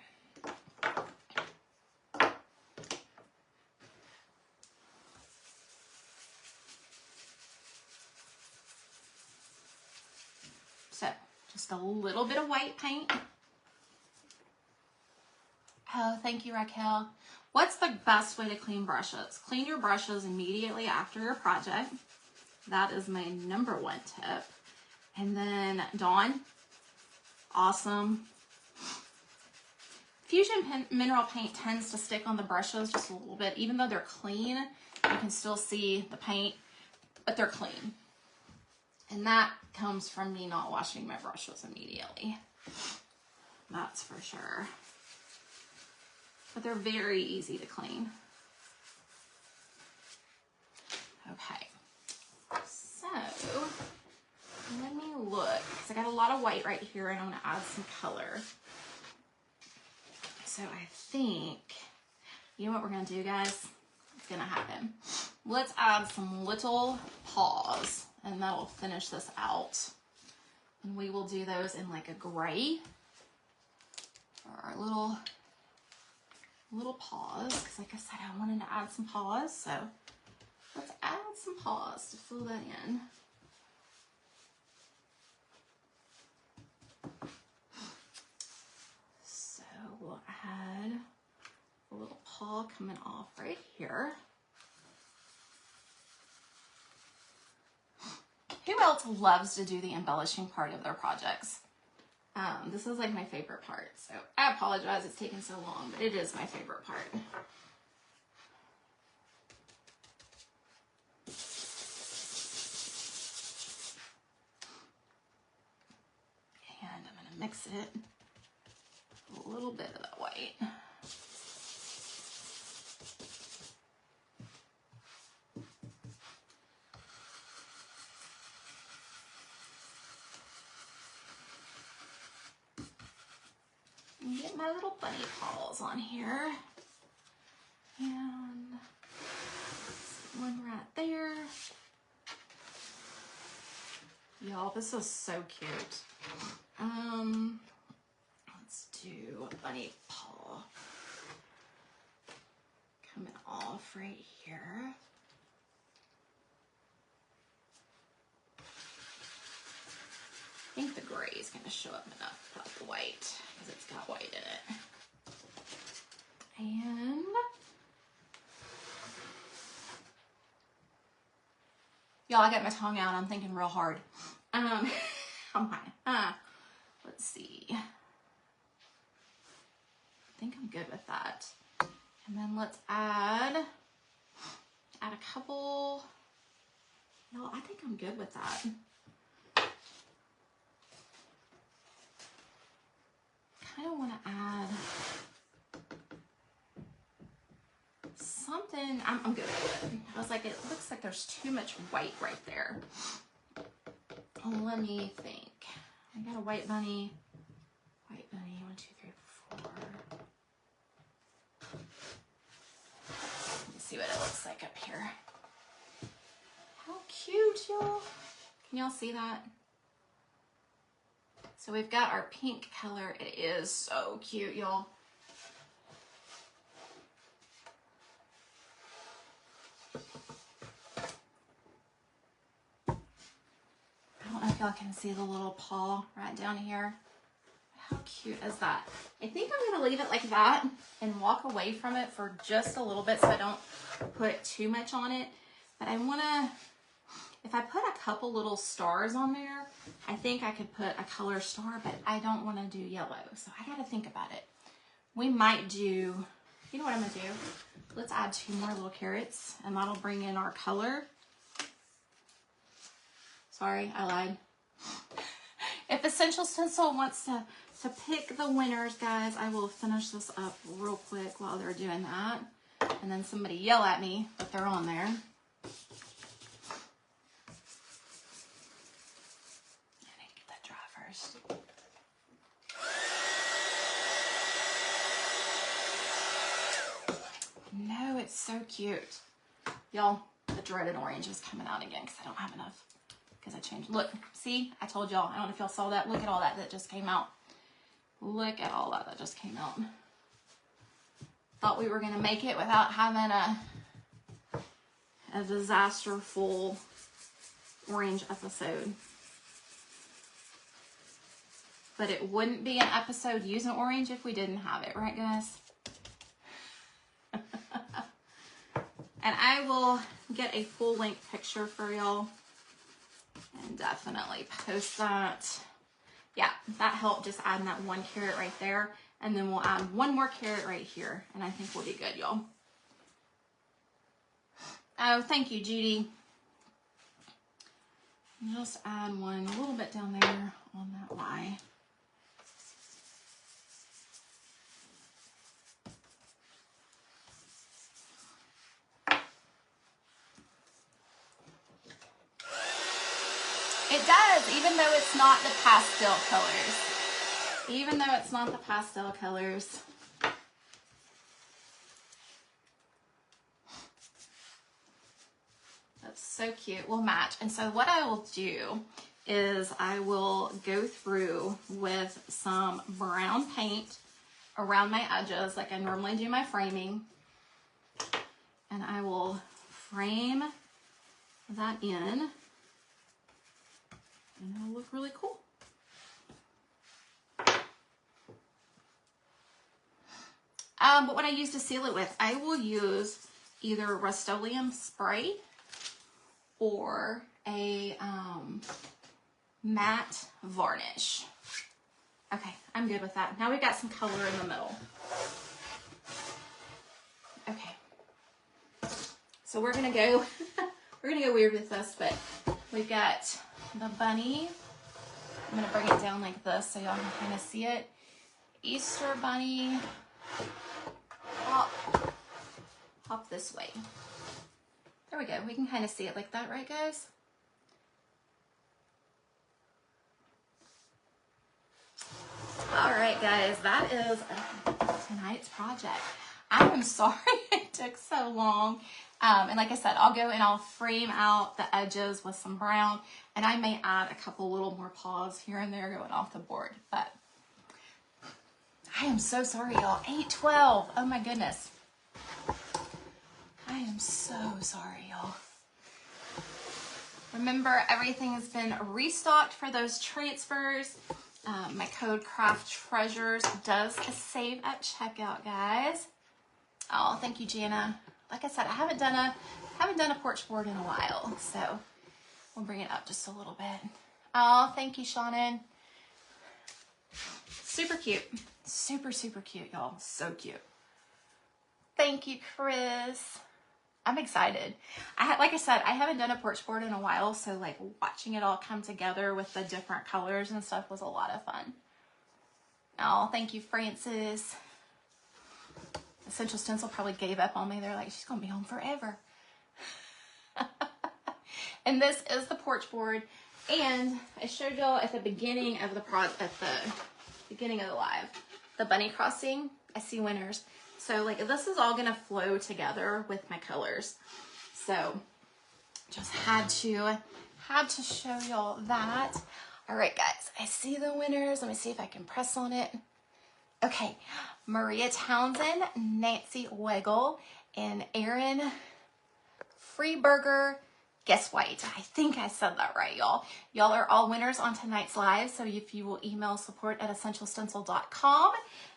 So, just a little bit of white paint. Oh, thank you, Raquel. What's the best way to clean brushes? Clean your brushes immediately after your project. That is my #1 tip. And then Dawn, awesome. Fusion mineral paint tends to stick on the brushes just a little bit. Even though they're clean, you can still see the paint, but they're clean. And that comes from me not washing my brushes immediately. That's for sure. But they're very easy to clean. Okay. So, let me look, because I got a lot of white right here and I want to add some color. So I think, you know what we're going to do, guys? It's going to happen. Let's add some little paws, and that'll finish this out. And we will do those in like a gray for our little paws, because like I said, I wanted to add some paws, so let's add some paws to fill that in. So we'll add a little paw coming off right here. Who else loves to do the embellishing part of their projects? This is like my favorite part, so I apologize it's taken so long, but it is my favorite part. And I'm going to mix it, a little bit of that white. Get my little bunny paws on here. And one right there. Y'all, this is so cute. Let's do a bunny paw coming off right here. I think the gray is going to show up enough without the white, because it's got white in it. And y'all, I got my tongue out. I'm thinking real hard. Let's see. I think I'm good with that. And then let's add a couple. No, I think I'm good with that. I don't want to add something. I'm good with it. I was like, it looks like there's too much white right there. Let me think. I got a white bunny. White bunny, 1, 2, 3, 4. Let me see what it looks like up here. How cute, y'all. Can y'all see that? So we've got our pink color. It is so cute, y'all. I don't know if y'all can see the little paw right down here. How cute is that? I think I'm gonna leave it like that and walk away from it for just a little bit so I don't put too much on it. But I wanna, if I put a couple little stars on there, I think I could put a color star, but I don't want to do yellow, so I got to think about it. We might do, you know what I'm going to do? Let's add 2 more little carrots, and that'll bring in our color. Sorry, I lied. If Essential Stencil wants to pick the winners, guys, I will finish this up real quick while they're doing that. and then somebody yell at me that they're on there. I need to get that dry first. No, it's so cute. Y'all, the dreaded orange is coming out again because I don't have enough. Because I changed. Look, see? I told y'all. I don't know if y'all saw that. Look at all that just came out. Look at all that just came out. Thought we were going to make it without having a disaster-full orange episode. But it wouldn't be an episode using orange if we didn't have it. Right, guys? And I will get a full-length picture for y'all and definitely post that. Yeah, that helped just adding that 1 carrot right there. And then we'll add 1 more carrot right here. And I think we'll be good, y'all. Oh, thank you, Judy. Just add one a little bit down there on that Y. It does, even though it's not the pastel colors. Even though it's not the pastel colors. That's so cute. We'll match. And so what I will do is I will go through with some brown paint around my edges like I normally do my framing. And I will frame that in. And it'll look really cool. But what I use to seal it with, I will use either Rust-Oleum spray or a matte varnish. Okay, I'm good with that. Now we've got some color in the middle. Okay. So we're gonna go weird with this, but we've got the bunny. I'm gonna bring it down like this so y'all can kind of see it. Easter bunny. Hop this way. There we go. We can kind of see it like that, right, guys? All right, guys, that is tonight's project. I am sorry it took so long. And like I said, I'll go and I'll frame out the edges with some brown, and I may add a couple little more paws here and there going off the board, but I am so sorry, y'all. 8:12. Oh my goodness. I am so sorry, y'all. Remember, everything has been restocked for those transfers. My code Craft Treasures does save at checkout, guys. Oh, thank you, Jana. Like I said, I haven't done a porch board in a while, so we'll bring it up just a little bit. Oh, thank you, Shannon. Super cute. Super, super cute, y'all. So cute. Thank you, Chris. I'm excited. Like I said, I haven't done a porch board in a while, so like watching it all come together with the different colors and stuff was a lot of fun. Oh, thank you, Francis. Essential Stencil probably gave up on me. They're like, she's gonna be home forever. And this is the porch board. And I showed y'all at the beginning of the beginning of the live, the bunny crossing. I see winners. So like this is all gonna flow together with my colors. So just had to show y'all that. All right, guys, I see the winners. Let me see if I can press on it. Okay, Maria Townsend, Nancy Wegel, and Erin Freeburger. Guess White. I think I said that right, y'all. Y'all are all winners on tonight's live. So if you will email support@essentialstencil.com,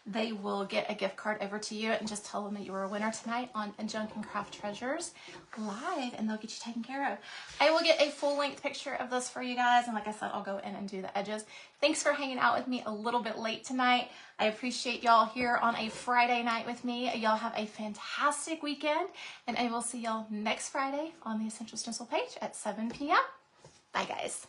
they will get a gift card over to you and just tell them that you were a winner tonight on Junk and Craft Treasures live, and they'll get you taken care of. I will get a full-length picture of this for you guys, and like I said, I'll go in and do the edges. Thanks for hanging out with me a little bit late tonight. I appreciate y'all here on a Friday night with me. Y'all have a fantastic weekend, and I will see y'all next Friday on the Essential Stencil page at 7 p.m. Bye, guys.